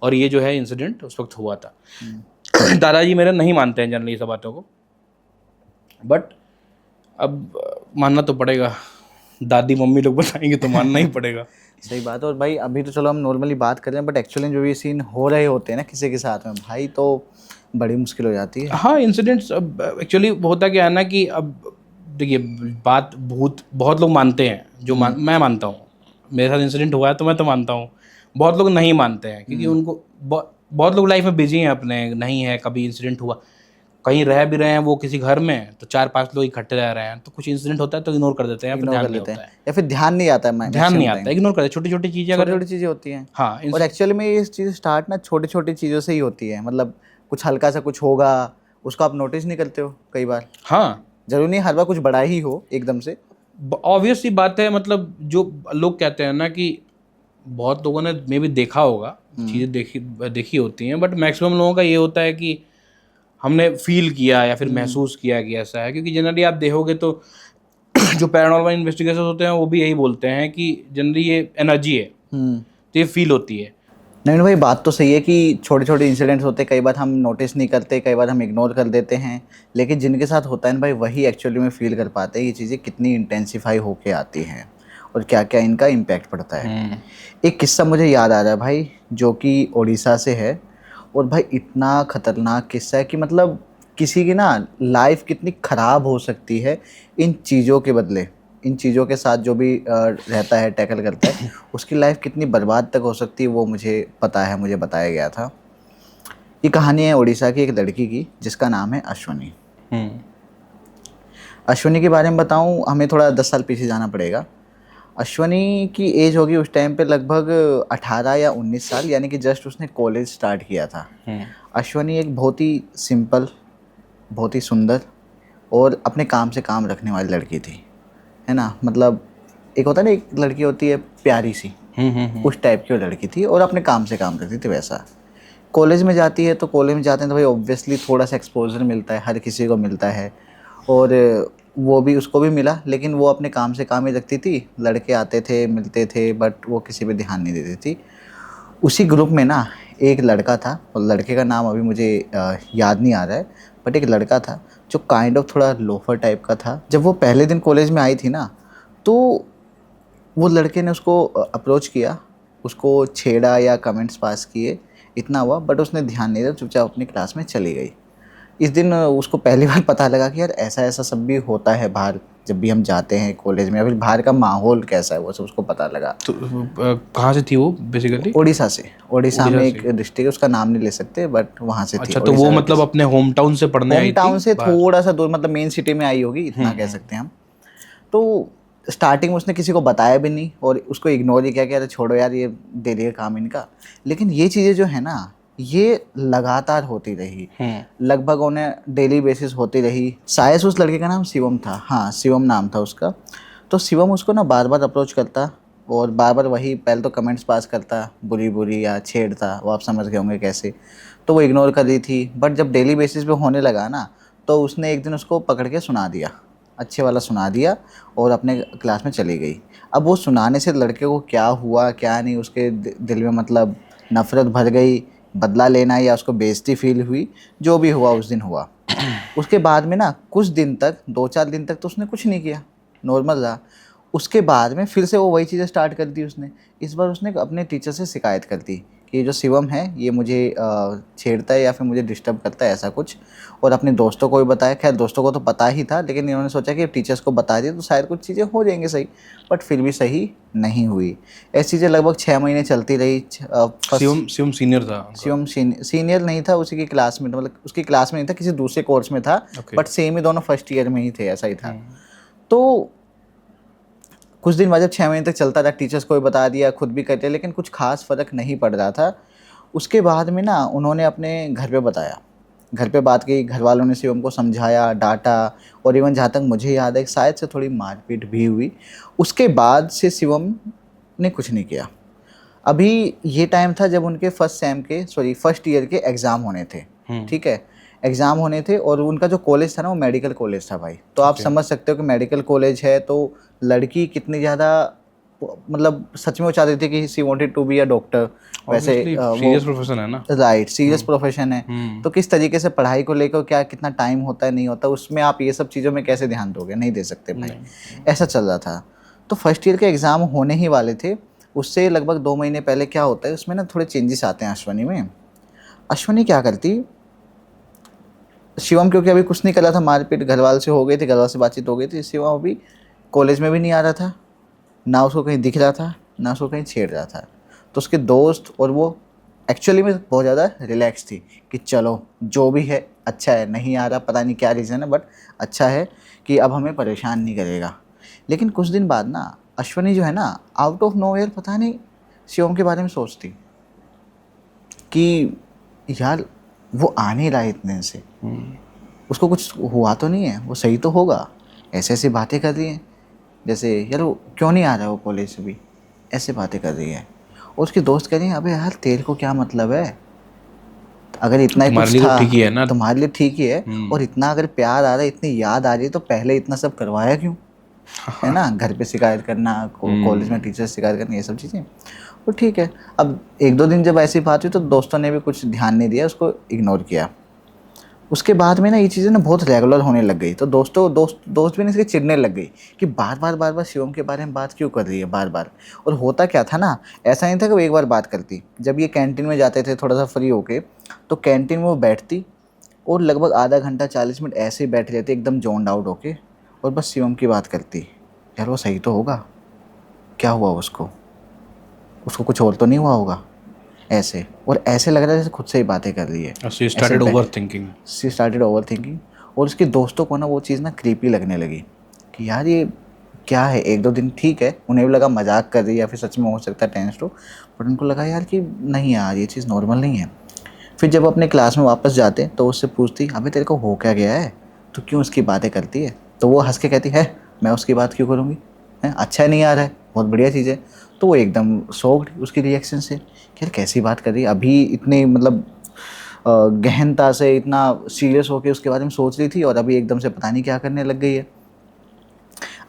और ये जो है इंसिडेंट उस वक्त हुआ था। दादाजी मेरे नहीं मानते हैं जनरली ये सब बातों को, बट अब मानना तो पड़ेगा, दादी मम्मी लोग बताएंगे तो मानना ही पड़ेगा। सही बात है। और भाई अभी तो चलो हम नॉर्मली बात कर रहे हैं, बट एक्चुअली जो ये सीन हो रहे होते हैं ना किसी के साथ में, भाई तो बड़ी मुश्किल हो जाती है। हाँ, इंसिडेंट्स अब एक्चुअली होता क्या है ना कि अब देखिए, बात बहुत लोग मानते हैं, जो मैं मानता हूँ, मेरे साथ इंसिडेंट हुआ है तो मैं तो मानता हूँ। बहुत लोग नहीं मानते हैं क्योंकि उनको बहुत लोग लाइफ में बिजी हैं अपने, नहीं है कभी इंसिडेंट हुआ, कहीं रह भी रहे हैं वो किसी घर में तो 4-5 लोग इकट्ठे रह रहे हैं, तो कुछ इंसिडेंट होता है तो इग्नोर कर देते हैं, या फिर ध्यान नहीं होता है, या फिर ध्यान नहीं आता है, ध्यान नहीं आता, इग्नोर करते, छोटी छोटी चीज़ें, छोटी छोटी चीज़ें होती हैं। हाँ, और एक्चुअली में ये चीज़ स्टार्ट ना छोटी छोटी चीज़ों से ही होती है, मतलब कुछ हल्का सा कुछ होगा, उसको आप नोटिस नहीं करते हो कई बार। हाँ, जरूरी नहीं हर बार कुछ बड़ा ही हो एकदम से। ऑब्वियस सी बात है, मतलब जो लोग कहते हैं ना कि बहुत लोगों ने मे भी देखा होगा, चीज़ें देखी होती हैं, बट मैक्सिमम लोगों का ये होता है कि हमने फील किया या फिर महसूस किया कि ऐसा है, क्योंकि जनरली आप देखोगे तो जो पैरानॉर्मल इन्वेस्टिगेशन होते हैं वो भी यही बोलते हैं कि जनरली ये एनर्जी है, तो ये फील होती है। नहीं भाई, बात तो सही है कि छोटे छोटे इंसिडेंट्स होते हैं, कई बार हम नोटिस नहीं करते, कई बार हम इग्नोर कर देते हैं, लेकिन जिनके साथ होता है ना भाई, वही एक्चुअली में फील कर पाते हैं ये चीज़ें कितनी इंटेंसिफाई होके आती हैं और क्या क्या इनका इम्पैक्ट पड़ता है। एक किस्सा मुझे याद आ रहा है भाई, जो कि उड़ीसा से है, और भाई इतना ख़तरनाक किस्सा है कि मतलब किसी की ना लाइफ कितनी ख़राब हो सकती है इन चीज़ों के बदले, इन चीज़ों के साथ जो भी रहता है, टैकल करता है, उसकी लाइफ कितनी बर्बाद तक हो सकती है वो मुझे पता है, मुझे बताया गया था। ये कहानी है उड़ीसा की एक लड़की की जिसका नाम है अश्वनी। अश्वनी के बारे में बताऊं, हमें थोड़ा 10 साल पीछे जाना पड़ेगा। अश्वनी की एज होगी उस टाइम पे लगभग 18 या 19 साल, यानी कि जस्ट उसने कॉलेज स्टार्ट किया था। अश्वनी एक बहुत ही सिंपल, बहुत ही सुंदर और अपने काम से काम रखने वाली लड़की थी, है ना। मतलब एक होता है ना, एक लड़की होती है प्यारी सी, उस टाइप की वो लड़की थी, और अपने काम से काम रखती थी वैसा। कॉलेज में जाती है तो कॉलेज में जाते हैं तो भाई ऑब्वियसली थोड़ा सा एक्सपोजर मिलता है, हर किसी को मिलता है, और वो भी उसको भी मिला, लेकिन वो अपने काम से काम ही रखती थी। लड़के आते थे, मिलते थे, बट वो किसी पे ध्यान नहीं देती थी। उसी ग्रुप में ना एक लड़का था, और लड़के का नाम अभी मुझे याद नहीं आ रहा है, बट एक लड़का था जो काइंड ऑफ थोड़ा लोफर टाइप का था। जब वो पहले दिन कॉलेज में आई थी ना, तो वो लड़के ने उसको अप्रोच किया, उसको छेड़ा या कमेंट्स पास किए, इतना हुआ, बट उसने ध्यान नहीं दिया, चुपचाप अपनी क्लास में चली गई। इस दिन उसको पहली बार पता लगा कि यार ऐसा ऐसा सब भी होता है बाहर, जब भी हम जाते हैं कॉलेज में, या फिर बाहर का माहौल कैसा है वो सब उसको पता लगा। तो कहाँ से थी वो बेसिकली? उड़ीसा से, उड़ीसा में उड़ीसा एक डिस्ट्रिक्ट है, उसका नाम नहीं ले सकते, बट वहाँ से थी। अच्छा, तो वो मतलब अपने होम टाउन से पढ़ने आई होम थी टाउन से बाहर? थोड़ा सा दूर, मतलब मेन सिटी में आई होगी, इतना कह सकते हैं हम। तो स्टार्टिंग में उसने किसी को बताया भी नहीं और उसको इग्नोर ही किया कि अरे छोड़ो यार, ये डेली का काम इनका। लेकिन ये चीज़ें जो है ना, ये लगातार होती रही, लगभग उन्हें डेली बेसिस होती रही। शायद उस लड़के का नाम शिवम था, हाँ शिवम नाम था उसका। तो शिवम उसको ना बार बार अप्रोच करता और बार बार वही, पहले तो कमेंट्स पास करता बुरी बुरी या छेड़ता, वो आप समझ गए होंगे कैसे। तो वो इग्नोर कर रही थी, बट जब डेली बेसिस पे होने लगा ना, तो उसने एक दिन उसको पकड़ के सुना दिया, अच्छे वाला सुना दिया, और अपने क्लास में चली गई। अब वो सुनाने से लड़के को क्या हुआ क्या नहीं, उसके दिल में मतलब नफ़रत भर गई, बदला लेना या उसको बेइज्जती फील हुई, जो भी हुआ उस दिन हुआ। उसके बाद में ना कुछ दिन तक, 2-4 दिन तक तो उसने कुछ नहीं किया, नॉर्मल रहा। उसके बाद में फिर से वो वही चीज़ें स्टार्ट कर दी उसने। इस बार उसने अपने टीचर से शिकायत कर दी कि ये जो शिवम है ये मुझे छेड़ता है या फिर मुझे डिस्टर्ब करता है, ऐसा कुछ। और अपने दोस्तों को भी बताया। खैर दोस्तों को तो पता ही था, लेकिन इन्होंने सोचा कि टीचर्स को बता दिया तो शायद कुछ चीज़ें हो जाएंगी सही, बट फिर भी सही नहीं हुई। ऐसी चीज़ें लगभग 6 महीने चलती रही। शिवम सीनियर था उनका? शिवम सीनियर नहीं था, उसी की क्लास में, मतलब उसकी क्लास में नहीं था, किसी दूसरे कोर्स में था, बट सेम ही दोनों फर्स्ट ईयर में ही थे, ऐसा ही था। तो कुछ दिन बाद जब 6 महीने तक चलता था, टीचर्स को भी बता दिया, खुद भी करते, लेकिन कुछ खास फ़र्क नहीं पड़ रहा था। उसके बाद में ना उन्होंने अपने घर पे बताया, घर पे बात की, घर वालों ने शिवम को समझाया, डांटा, और इवन जहाँ तक मुझे याद है शायद से थोड़ी मारपीट भी हुई। उसके बाद से शिवम ने कुछ नहीं किया। अभी ये टाइम था जब उनके फर्स्ट ईयर के एग्ज़ाम होने थे, ठीक है, एग्ज़ाम होने थे, और उनका जो कॉलेज था ना वो मेडिकल कॉलेज था भाई। तो आप समझ सकते हो कि मेडिकल कॉलेज है तो लड़की कितनी ज़्यादा, मतलब सच में वो चाहती थी कि she wanted to be a doctor. वैसे सीरियस प्रोफेशन है ना, राइट, सीरियस प्रोफेशन है। तो किस तरीके से पढ़ाई को लेकर क्या कितना टाइम होता है नहीं होता, उसमें आप ये सब चीज़ों में कैसे ध्यान दोगे, नहीं दे सकते भाई, ऐसा चल रहा था। तो फर्स्ट ईयर के एग्ज़ाम होने ही वाले थे, उससे लगभग 2 महीने पहले क्या होता है उसमें ना थोड़े चेंजेस आते हैं अश्वनी में। अश्वनी क्या करती, शिवम क्योंकि अभी कुछ नहीं कर रहा था, मारपीट घर वाले से हो गई थी, घर वाले से बातचीत हो गई थी, शिवम अभी कॉलेज में भी नहीं आ रहा था, ना उसको कहीं दिख रहा था, ना उसको कहीं छेड़ रहा था। तो उसके दोस्त और वो एक्चुअली में बहुत ज़्यादा रिलैक्स थी कि चलो जो भी है अच्छा है, नहीं आ रहा, पता नहीं क्या रीज़न है, बट अच्छा है कि अब हमें परेशान नहीं करेगा। लेकिन कुछ दिन बाद ना अश्वनी जो है ना, आउट ऑफ नोवेयर पता नहीं शिवम के बारे में सोचती कि यार वो आ नहीं रहा है इतने दिन से, उसको कुछ हुआ तो नहीं है, वो सही तो होगा, ऐसे ऐसी बातें कर रही है, जैसे यार वो क्यों नहीं आ रहा है वो कॉलेज से भी, ऐसे बातें कर रही है। और उसके दोस्त कह रहे हैं अबे यार तेरे को क्या मतलब है, अगर इतना ही कुछ था ठीक ही है ना, तुम्हारे लिए ठीक ही है, और इतना अगर प्यार आ रहा है, इतनी याद आ रही है, तो पहले इतना सब करवाया क्यों, है ना, घर पे शिकायत करना, कॉलेज में टीचर से शिकायत करना, ये सब चीज़ें। तो ठीक है, अब 1-2 दिन जब ऐसी बात हुई तो दोस्तों ने भी कुछ ध्यान नहीं दिया, उसको इग्नोर किया। उसके बाद में ना ये चीज़ें ना बहुत रेगुलर होने लग गई, तो दोस्त भी ना इसके चिढ़ने लग गई कि बार बार शिवम के बारे में बात क्यों कर रही है बार बार। और होता क्या था ना, ऐसा नहीं था कि वो एक बार बात करती, जब ये कैंटीन में जाते थे थोड़ा सा फ्री होके, तो कैंटीन में वो बैठती और लगभग आधा घंटा 40 मिनट ऐसे ही बैठ रहती एकदम जोन्ड आउट होके, और बस शिवम की बात करती। यार वो सही तो होगा, क्या हुआ उसको कुछ और तो नहीं हुआ होगा, ऐसे, और ऐसे लग रहा है जैसे खुद से ही बातें कर रही है। She started overthinking. और उसके दोस्तों को ना वो चीज़ ना क्रीपी लगने लगी कि यार ये क्या है। 1-2 दिन ठीक है, उन्हें भी लगा मजाक कर रही है या फिर सच में हो सकता है टेंस टू, बट उनको लगा यार कि नहीं यार ये चीज़ नॉर्मल नहीं है। फिर जब अपने क्लास में वापस जाते तो उससे पूछती अबे तेरे को हो क्या गया है, तो क्यों उसकी बातें करती है। तो वो हंस के कहती है मैं उसकी बात क्यों करूँगी, है अच्छा नहीं आ रहा है, बहुत बढ़िया चीज़ है। तो वो एकदम शॉक्ड उसकी रिएक्शन से कि यार कैसी बात कर रही है, अभी इतने मतलब गहनता से इतना सीरियस होकर उसके बारे में सोच रही थी, और अभी एकदम से पता नहीं क्या करने लग गई है।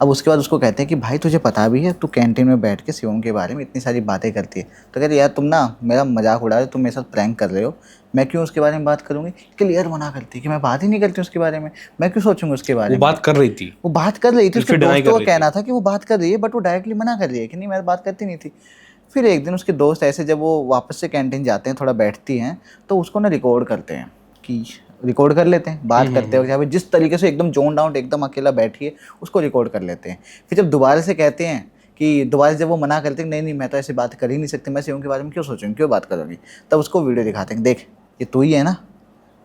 अब उसके बाद उसको कहते हैं कि भाई तुझे पता भी है, तू कैंटीन में बैठ के शिवम के बारे में इतनी सारी बातें करती है। तो कहते यार तुम ना मेरा मजाक उड़ा रहे हो, तुम मेरे साथ प्रैंक कर रहे हो, मैं क्यों उसके बारे में बात करूँगी। क्लियर मना करती है कि मैं बात ही नहीं करती उसके बारे में, मैं क्यों सोचूंगी उसके बारे वो में। बात कर रही थी, वो बात कर रही थी, उसके फिर deny दोस्तों कर का रही कहना था कि वो बात कर रही है, बट वो डायरेक्टली मना कर रही है कि नहीं मैं बात करती नहीं थी। फिर एक दिन उसके दोस्त ऐसे जब वो वापस से कैंटीन जाते हैं, थोड़ा बैठती हैं, तो उसको ना रिकॉर्ड करते हैं कि रिकॉर्ड कर लेते हैं बात करते हुए, जहाँ जिस तरीके से एकदम जोन डाउन एकदम अकेला बैठी है उसको रिकॉर्ड कर लेते हैं। फिर जब दोबारा से कहते हैं कि दोबारा जब वो मना करते हैं नहीं नहीं मैं तो ऐसे बात कर ही नहीं सकती, मैं शिवम के बारे में क्यों सोचूंगी, क्यों बात करूँगी, तब उसको वीडियो दिखाते हैं, देख ये तू ही है ना,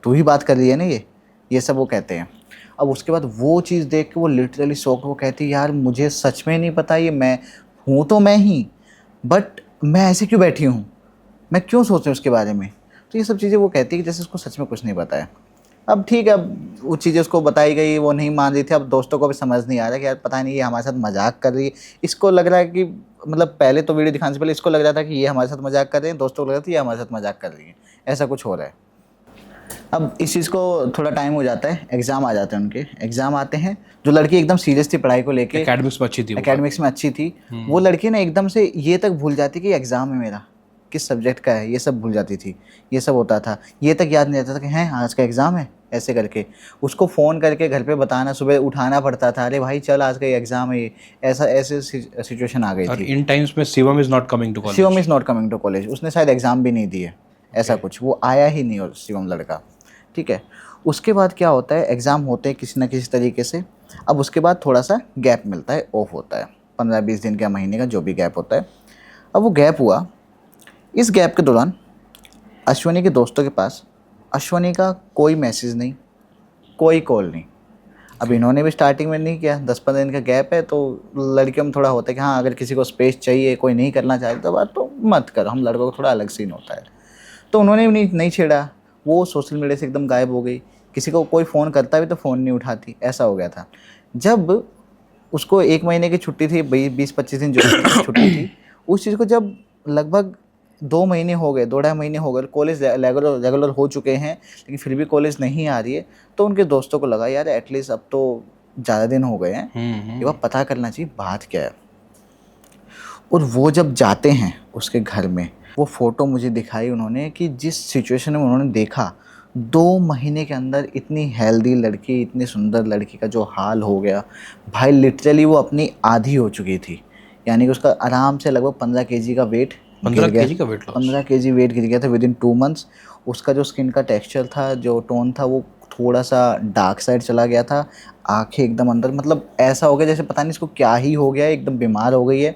तू ही बात कर रही है ना, ये सब वो कहते हैं। अब उसके बाद वो चीज़ देख के वो लिटरली शॉक, वो कहती है यार मुझे सच में नहीं पता, ये मैं हूँ तो मैं ही, बट मैं ऐसे क्यों बैठी हूँ, मैं क्यों सोच रही हूँ उसके बारे में। तो ये सब चीज़ें वो कहती है कि जैसे उसको सच में कुछ नहीं पता है। अब ठीक है, अब वो चीज़ें उसको बताई गई, वो नहीं मान रही थी। अब दोस्तों को भी समझ नहीं आ रहा कि यार पता नहीं ये हमारे साथ मजाक कर रही है। इसको लग रहा है कि मतलब पहले तो वीडियो दिखाने से पहले इसको लग रहा था कि ये हमारे साथ मजाक कर रहे हैं, दोस्तों को लग रहा था ये हमारे साथ मजाक कर रही है, ऐसा कुछ हो रहा है। अब इस चीज़ को थोड़ा टाइम हो जाता है, एग्ज़ाम आ जाते हैं उनके, एग्ज़ाम आते हैं। जो लड़की एकदम सीरियस थी पढ़ाई को लेके, एकेडमिक्स में अच्छी थी, एकेडमिक्स में अच्छी थी, वो लड़की ना एकदम से ये तक भूल जाती कि एग्ज़ाम है मेरा, किस सब्जेक्ट का है, ये सब भूल जाती थी। ये सब होता था, ये तक याद नहीं रहता था कि हैं आज का एग्ज़ाम है, ऐसे करके उसको फ़ोन करके घर पे बताना, सुबह उठाना पड़ता था, अरे भाई चल आज का एग्ज़ाम है, ऐसा ऐसे सिचुएशन आ गई और थी। इन टाइम्स में Shivam is not coming to college. Shivam is not coming to college, उसने शायद एग्ज़ाम भी नहीं दिए, ऐसा कुछ, वो आया ही नहीं और शिवम लड़का, ठीक है। उसके बाद क्या होता है, एग्ज़ाम होते हैं किसी ना किसी तरीके से। अब उसके बाद थोड़ा सा गैप मिलता है, ऑफ होता है, 15-20 दिन का, महीने का, जो भी गैप होता है। अब वो गैप हुआ, इस गैप के दौरान अश्वनी के दोस्तों के पास अश्वनी का कोई मैसेज नहीं, कोई कॉल नहीं। अब इन्होंने भी स्टार्टिंग में नहीं किया, 10-15 दिन का गैप है तो लड़कियों में थोड़ा होता है कि हाँ अगर किसी को स्पेस चाहिए, कोई नहीं करना चाहता तो बात तो मत करो, हम लड़कों को थोड़ा अलग सीन होता है। तो उन्होंने भी नहीं छेड़ा, वो सोशल मीडिया से एकदम गायब हो गई, किसी को कोई फ़ोन करता भी तो फ़ोन नहीं उठाती, ऐसा हो गया था। जब उसको 1 महीने की छुट्टी थी, 20-25 दिन जो छुट्टी थी, उस चीज़ को जब लगभग 2 महीने हो गए, 2 ढाई महीने हो गए, कॉलेज रेगुलर हो चुके हैं, लेकिन फिर भी कॉलेज नहीं आ रही है, तो उनके दोस्तों को लगा यार एटलीस्ट अब तो ज़्यादा दिन हो गए हैं, ये बात पता करना चाहिए बात क्या है। और वो जब जाते हैं उसके घर में, वो फ़ोटो मुझे दिखाई उन्होंने कि जिस सिचुएशन में उन्होंने देखा, 2 महीने के अंदर इतनी हेल्दी लड़की, इतनी सुंदर लड़की का जो हाल हो गया, भाई लिटरली वो अपनी आधी हो चुकी थी। यानी कि उसका आराम से लगभग 15 केजी का वेट 15 केजी का वेट लॉस, 15 केजी वेट गिर गया था विदिन 2 मंथ्स। उसका जो स्किन का टेक्सचर था, जो टोन था, वो थोड़ा सा डार्क साइड चला गया था, आँखें एकदम अंदर, मतलब ऐसा हो गया जैसे पता नहीं इसको क्या ही हो गया है, एकदम बीमार हो गई है,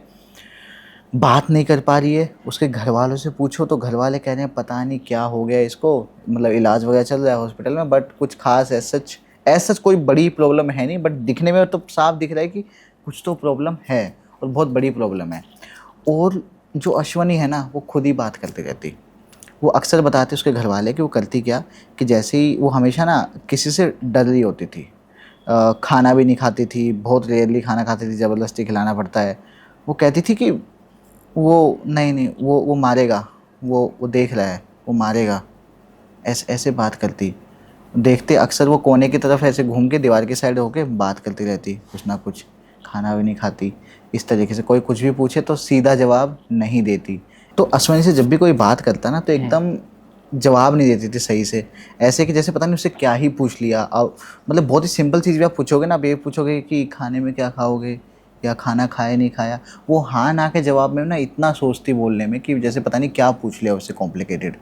बात नहीं कर पा रही है। उसके घर वालों से पूछो तो घर वाले कह रहे हैं पता नहीं क्या हो गया इसको, मतलब इलाज वगैरह चल रहा है हॉस्पिटल में, बट कुछ खास एज सच कोई बड़ी प्रॉब्लम है नहीं, बट दिखने में तो साफ दिख रहा है कि कुछ तो प्रॉब्लम है और बहुत बड़ी प्रॉब्लम है। और जो अश्वनी है ना, वो खुद ही बात करती रहती, वो अक्सर बताते उसके घर वाले कि वो करती क्या, कि जैसे ही वो हमेशा ना किसी से डर रही होती थी, खाना भी नहीं खाती थी, बहुत रेयरली खाना खाती थी, ज़बरदस्ती खिलाना पड़ता है। वो कहती थी कि वो नहीं वो मारेगा, वो देख रहा है, वो मारेगा, ऐसे बात करती। देखते अक्सर वो कोने की तरफ ऐसे घूम के दीवार की साइड होके बात करती रहती, कुछ ना कुछ, खाना भी नहीं खाती, इस तरीके से कोई कुछ भी पूछे तो सीधा जवाब नहीं देती। तो अश्वनी से जब भी कोई बात करता ना तो एकदम जवाब नहीं देती थी सही से, ऐसे कि जैसे पता नहीं उससे क्या ही पूछ लिया। अब मतलब बहुत ही सिंपल चीज़ भी आप पूछोगे ना, आप ये पूछोगे कि खाने में क्या खाओगे या खाना खाया नहीं खाया, वो हाँ ना के जवाब में ना इतना सोचती बोलने में कि जैसे पता नहीं क्या पूछ लिया उससे कॉम्प्लिकेटेड,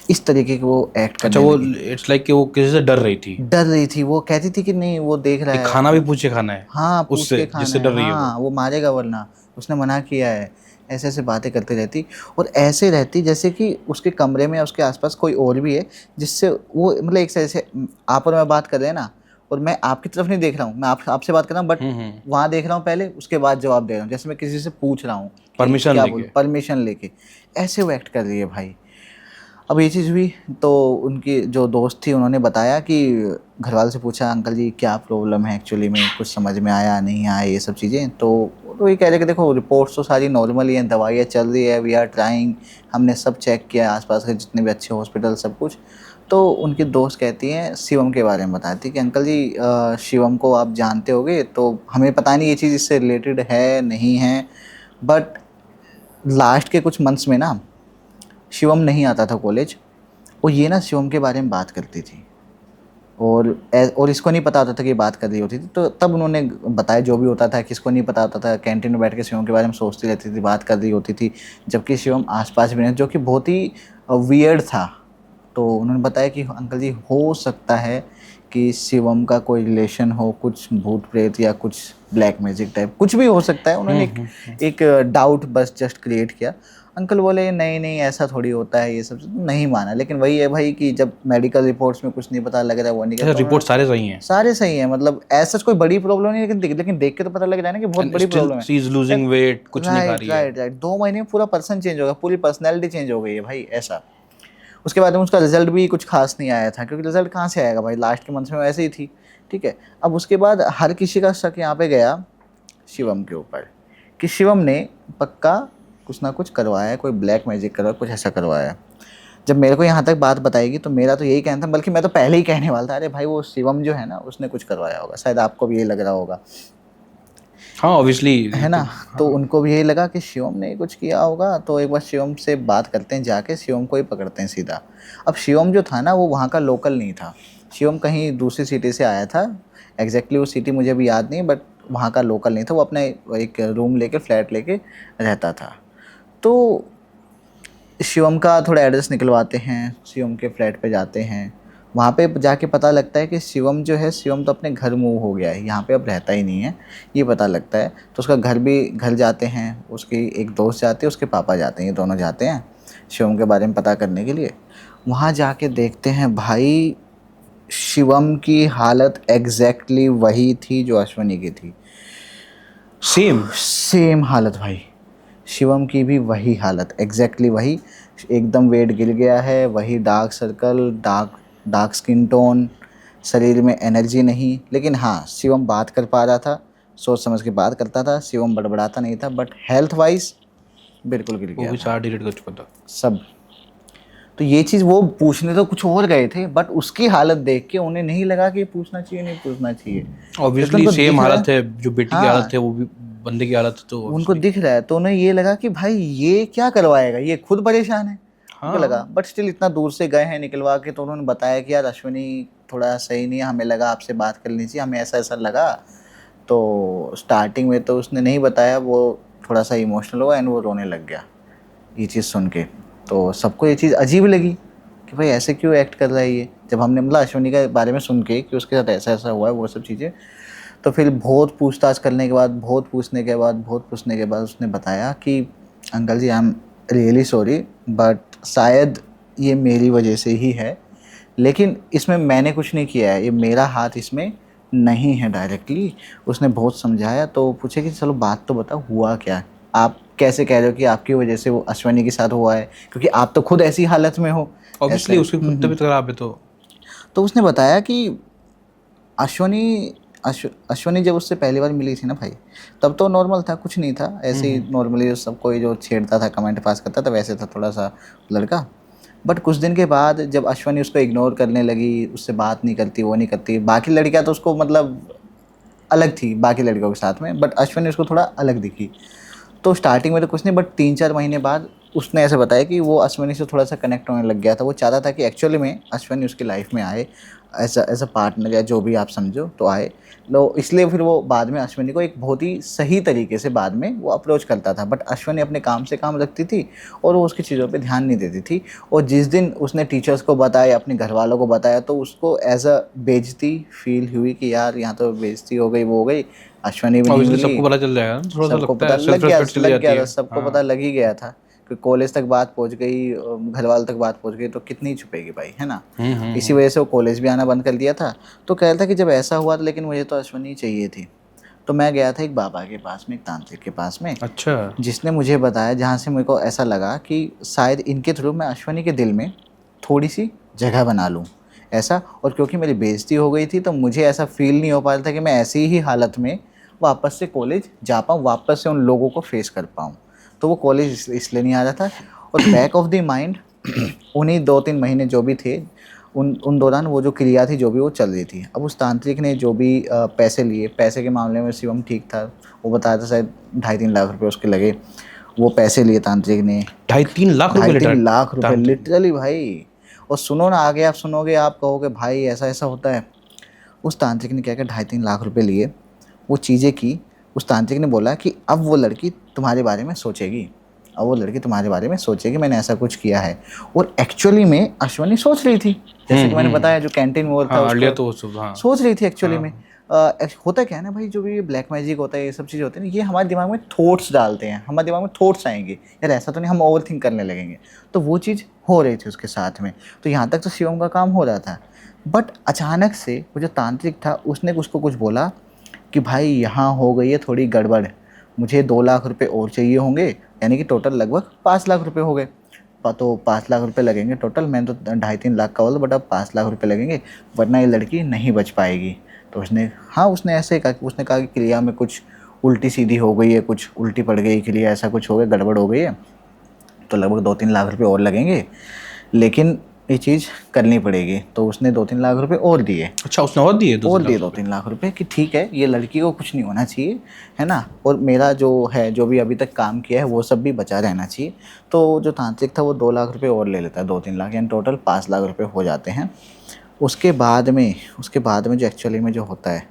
इस तरीके के वो एक्ट करने अच्छा, वो लगी। इट्स लाइक कि वो किसी से डर रही थी, वो कहती थी कि नहीं वो देख रहा कि है, खाना भी पूछे खाना है, हाँ पूछ उससे के खाना जिससे है, डर रही है हाँ वो मारेगा वरना, उसने मना किया है, ऐसे ऐसे बातें करती रहती। और ऐसे रहती जैसे कि उसके कमरे में या उसके आसपास कोई और भी है, जिससे वो मतलब एक से जैसे आप और मैं बात कर रहे हैं ना, और मैं आपकी तरफ नहीं देख रहा हूँ, मैं आपसे बात कर रहा हूँ, बट वहाँ देख रहा हूँ पहले, उसके बाद जवाब दे रहा हूँ, जैसे मैं किसी से पूछ रहा हूँ परमिशन क्या लेके। बोलूँ, परमिशन लेके, ऐसे वो एक्ट कर रही है भाई। अब ये चीज़ हुई तो उनकी जो दोस्त थी उन्होंने बताया कि घर वाले से पूछा अंकल जी क्या प्रॉब्लम है एक्चुअली में, कुछ समझ में आया नहीं आया ये सब चीज़ें। तो ये कह रहे कि देखो रिपोर्ट्स तो सारी नॉर्मल ही हैं, दवाइयाँ चल रही है, वी आर ट्राइंग, हमने सब चेक किया आसपास के जितने भी अच्छे हॉस्पिटल सब कुछ, तो उनकी दोस्त कहती हैं शिवम के बारे में बताती कि अंकल जी शिवम को आप जानते होगे, तो हमें पता नहीं ये चीज़ इससे रिलेटेड है नहीं है, बट लास्ट के कुछ मंथ्स में ना शिवम नहीं आता था कॉलेज, और ये ना शिवम के बारे में बात करती थी, और इसको नहीं पता होता था कि बात कर रही होती थी। तो तब उन्होंने बताया जो भी होता था, किसको नहीं पता होता था, कैंटीन में बैठ के शिवम के बारे में सोचती रहती थी, बात कर रही होती थी, जबकि शिवम आसपास भी नहीं, जो कि बहुत ही वियर्ड था। तो उन्होंने बताया कि अंकल जी हो सकता है कि शिवम का कोई रिलेशन हो, कुछ भूत प्रेत या कुछ ब्लैक मैजिक टाइप, कुछ भी हो सकता है। उन्होंने एक डाउट बस जस्ट क्रिएट किया। अंकल बोले नहीं नहीं ऐसा थोड़ी होता है, ये सब नहीं माना। लेकिन वही है भाई कि जब मेडिकल रिपोर्ट्स में कुछ नहीं पता लग रहा है, वो नहीं अच्छा, रिपोर्ट सारे सही हैं? सारे सही है, मतलब ऐसा कोई बड़ी प्रॉब्लम नहीं है, लेकिन देख के तो पता लग रहा है ना कि बहुत बड़ी प्रॉब्लम है। शी इज लूजिंग वेट, कुछ नहीं खा रही है। राइट 2 महीने में पूरा पर्सन चेंज हो गया, पूरी पर्सनैलिटी चेंज हो गई है भाई, ऐसा। उसके बाद में उसका रिजल्ट भी कुछ खास नहीं आया था, क्योंकि रिजल्ट कहाँ से आएगा भाई, लास्ट के मंथ में वैसे ही थी, ठीक है। अब उसके बाद हर किसी का शक यहाँ पे गया शिवम के ऊपर, कि शिवम ने पक्का कुछ ना कुछ करवाया है, कोई ब्लैक मैजिक करवाया, कुछ ऐसा करवाया। जब मेरे को यहाँ तक बात बताएगी तो मेरा तो यही कहना था, बल्कि मैं तो पहले ही कहने वाला था, अरे भाई वो शिवम जो है ना उसने कुछ करवाया होगा, शायद आपको भी यही लग रहा होगा। हाँ ऑब्वियसली, है ना। तो उनको भी यही लगा कि शिवम ने कुछ किया होगा। तो एक बार शिवम से बात करते हैं, जाके शिवम को ही पकड़ते हैं सीधा। अब शिवम जो था ना वो वहाँ का लोकल नहीं था, शिवम कहीं दूसरी सिटी से आया था, एग्जैक्टली वो सिटी मुझे भी याद नहीं, बट वहाँ का लोकल नहीं था। वो अपने एक रूम लेके, फ्लैट लेके रहता था। तो शिवम का थोड़ा एड्रेस निकलवाते हैं, शिवम के फ्लैट पे जाते हैं। वहाँ पे जाके पता लगता है कि शिवम जो है, शिवम तो अपने घर मूव हो गया है, यहाँ पे अब रहता ही नहीं है, ये पता लगता है। तो उसका घर जाते हैं, उसकी एक दोस्त जाती है, उसके पापा जाते हैं, ये दोनों जाते हैं शिवम के बारे में पता करने के लिए। वहाँ जाके देखते हैं भाई शिवम की हालत एग्जैक्टली वही थी जो अश्वनी की थी, सेम हालत भाई। शिवम की भी वही हालत, एग्जैक्टली वही, एकदम वेट गिर गया है, वही dark circle, dark skin tone, शरीर में एनर्जी नहीं। लेकिन हाँ शिवम बात कर पा रहा था, सोच समझ के बात करता था, शिवम बड़बड़ाता नहीं था, बट हेल्थ वाइज बिल्कुल गिर वो गया भी था, चार्ट डिलीट कर चुका था सब। तो ये चीज़ वो पूछने तो कुछ और गए थे, बट उसकी हालत देख के उन्हें नहीं लगा कि पूछना चाहिए, नहीं पूछना चाहिए। ऑब्वियसली। सेम हालत है, जो बेटी की हालत हाँ, है वो भी बंदे की हालत है, तो उनको दिख रहा है, तो उन्हें ये लगा कि भाई ये क्या करवाएगा, ये खुद परेशान है, उनको लगा। बट स्टिल इतना दूर से गए हैं निकलवा के, तो उन्होंने बताया कि यार अश्विनी थोड़ा सही नहीं है, हमें लगा आपसे बात कर लीजिए, हमें ऐसा ऐसा लगा। तो स्टार्टिंग में तो उसने नहीं बताया, वो थोड़ा सा इमोशनल हुआ एंड वो रोने लग गया ये चीज़ सुन के। तो सबको ये चीज़ अजीब लगी कि भाई ऐसे क्यों एक्ट कर रहा है ये, जब हमने मतलब अश्विनी के बारे में सुन के कि उसके साथ ऐसा ऐसा हुआ है, वो सब चीज़ें। तो फिर बहुत पूछताछ करने के बाद, बहुत पूछने के बाद उसने बताया कि uncle ji I am really sorry, but शायद ये मेरी वजह से ही है, लेकिन इसमें मैंने कुछ नहीं किया है, ये मेरा हाथ इसमें नहीं है डायरेक्टली। उसने बहुत समझाया। तो पूछे कि चलो बात तो बताओ हुआ क्या, आप कैसे कह रहे हो कि आपकी वजह से वो अश्वनी के साथ हुआ है, क्योंकि आप तो खुद ऐसी हालत में हो। ऑब्वियसली उसकी खुद तबीयत खराब है। तो उसने बताया कि अश्वनी जब उससे पहली बार मिली थी ना भाई, तब तो नॉर्मल था, कुछ नहीं था, ऐसे ही नॉर्मली सब कोई जो छेड़ता था, कमेंट पास करता था, वैसे था थोड़ा सा लड़का। बट कुछ दिन के बाद जब अश्वनी उसको इग्नोर करने लगी, उससे बात नहीं करती, वो नहीं करती, बाकी लड़कियां तो उसको मतलब अलग थी बाकी लड़कियों के साथ में, बट अश्वनी उसको थोड़ा अलग दिखी। तो स्टार्टिंग में तो कुछ नहीं, बट 3-4 महीने बाद उसने ऐसे बताया कि वो अश्वनी से थोड़ा सा कनेक्ट होने लग गया था। वो चाहता था कि एक्चुअली में अश्वनी उसकी लाइफ में आए, एज अ पार्टनर या जो भी आप समझो तो आए। लो इसलिए फिर वो बाद में अश्वनी को एक बहुत ही सही तरीके से बाद में वो अप्रोच करता था, बट अश्वनी अपने काम से काम रखती थी और वो उसकी चीज़ों पे ध्यान नहीं देती थी। और जिस दिन उसने टीचर्स को बताया, अपने घर वालों को बताया, तो उसको एज अ बेइज्जती फील हुई कि यार यहाँ तो बेइज्जती हो गई, वो हो गई, अश्वनी भी नहीं ऑब्वियसली मिली। सबको पता चल जाएगा ना, थोड़ा सा सबको लगता पता है, सेल्फ रिस्पेक्ट चली जाती है। सबको पता लग ही गया था कि कॉलेज तक बात पहुंच गई, घर वालों तक बात पहुंच गई, तो कितनी छुपेगी भाई, है ना। इसी वजह से वो कॉलेज भी आना बंद कर दिया था। तो कह रहा था कि जब ऐसा हुआ था, लेकिन मुझे तो अश्वनी चाहिए थी। तो मैं गया था एक बाबा के पास में, एक तांत्रिक के पास में, अच्छा, जिसने मुझे बताया, जहाँ से मेरे को ऐसा लगा कि शायद इनके थ्रू मैं अश्वनी के दिल में थोड़ी सी जगह बना लूँ ऐसा। और क्योंकि मेरी बेइज्जती हो गई थी, तो मुझे ऐसा फील नहीं हो पा रहा था कि मैं ऐसी ही हालत में वापस से कॉलेज जा पाऊँ, वापस से उन लोगों को फेस कर पाऊँ। तो वो कॉलेज इसलिए नहीं आ रहा था। और बैक ऑफ द माइंड उन्हीं 2-3 महीने जो भी थे, उन दौरान वो जो क्रिया थी जो भी वो चल रही थी। अब उस तांत्रिक ने जो भी पैसे लिए, पैसे के मामले में शिवम ठीक था, वो बताया था शायद 2.5-3 लाख रुपए उसके लगे। वो पैसे लिए तांत्रिक ने, 2.5-3 लाख रुपए 2.5-3 लाख रुपए तांत्रिक। लिटरली भाई। और सुनो ना, आगे आप सुनोगे आप कहोगे भाई ऐसा ऐसा होता है। उस तांत्रिक ने क्या किया, 2.5-3 लाख रुपए लिए, वो चीज़ें की। उस तांत्रिक ने बोला कि अब वो लड़की तुम्हारे बारे में सोचेगी, अब वो लड़की तुम्हारे बारे में सोचेगी मैंने ऐसा कुछ किया है। और एक्चुअली में अश्वनी सोच रही थी, जैसे कि मैंने बताया जो कैंटीन में था हाँ, लिया उसको तो सब, हाँ। सोच रही थी एक्चुअली में। होता क्या है ना भाई, जो भी ब्लैक मैजिक होता है, ये सब चीज़ें होती है ना, ये हमारे दिमाग में थॉट्स डालते हैं, हमारे दिमाग में थॉट्स आएंगे, यार ऐसा तो नहीं, हम ओवर थिंक करने लगेंगे। तो वो चीज़ हो रही थी उसके साथ में। तो यहाँ तक तो शिवम का काम हो रहा था, बट अचानक से वो जो तांत्रिक था उसने उसको कुछ बोला कि भाई यहाँ हो गई है थोड़ी गड़बड़, मुझे 2 लाख रुपए और चाहिए होंगे, यानी कि टोटल लगभग 5 लाख रुपए हो गए। तो 5 लाख रुपए लगेंगे टोटल, मैंने तो 2.5-3 लाख का बोला, बट अब 5 लाख रुपए लगेंगे, वरना ये लड़की नहीं बच पाएगी। तो उसने ऐसे ही कहा कि उसने कहा कि क्रिया में कुछ उल्टी सीधी हो गई है, कुछ उल्टी पड़ गई क्रिया, ऐसा कुछ हो गया, गड़बड़ हो गई है, तो लगभग 2-3 लाख रुपए और लगेंगे, लेकिन ये चीज़ करनी पड़ेगी। तो उसने 2-3 लाख रुपए और दिए। अच्छा, उसने और दिए 2-3 लाख रुपए कि ठीक है, ये लड़की को कुछ नहीं होना चाहिए, है ना, और मेरा जो है, जो भी अभी तक काम किया है वो सब भी बचा रहना चाहिए। तो जो तांत्रिक था वो 2 लाख रुपए और ले लेता है, 2-3 लाख, यानी टोटल 5 लाख रुपए हो जाते हैं। उसके बाद में जो एक्चुअली में जो होता है,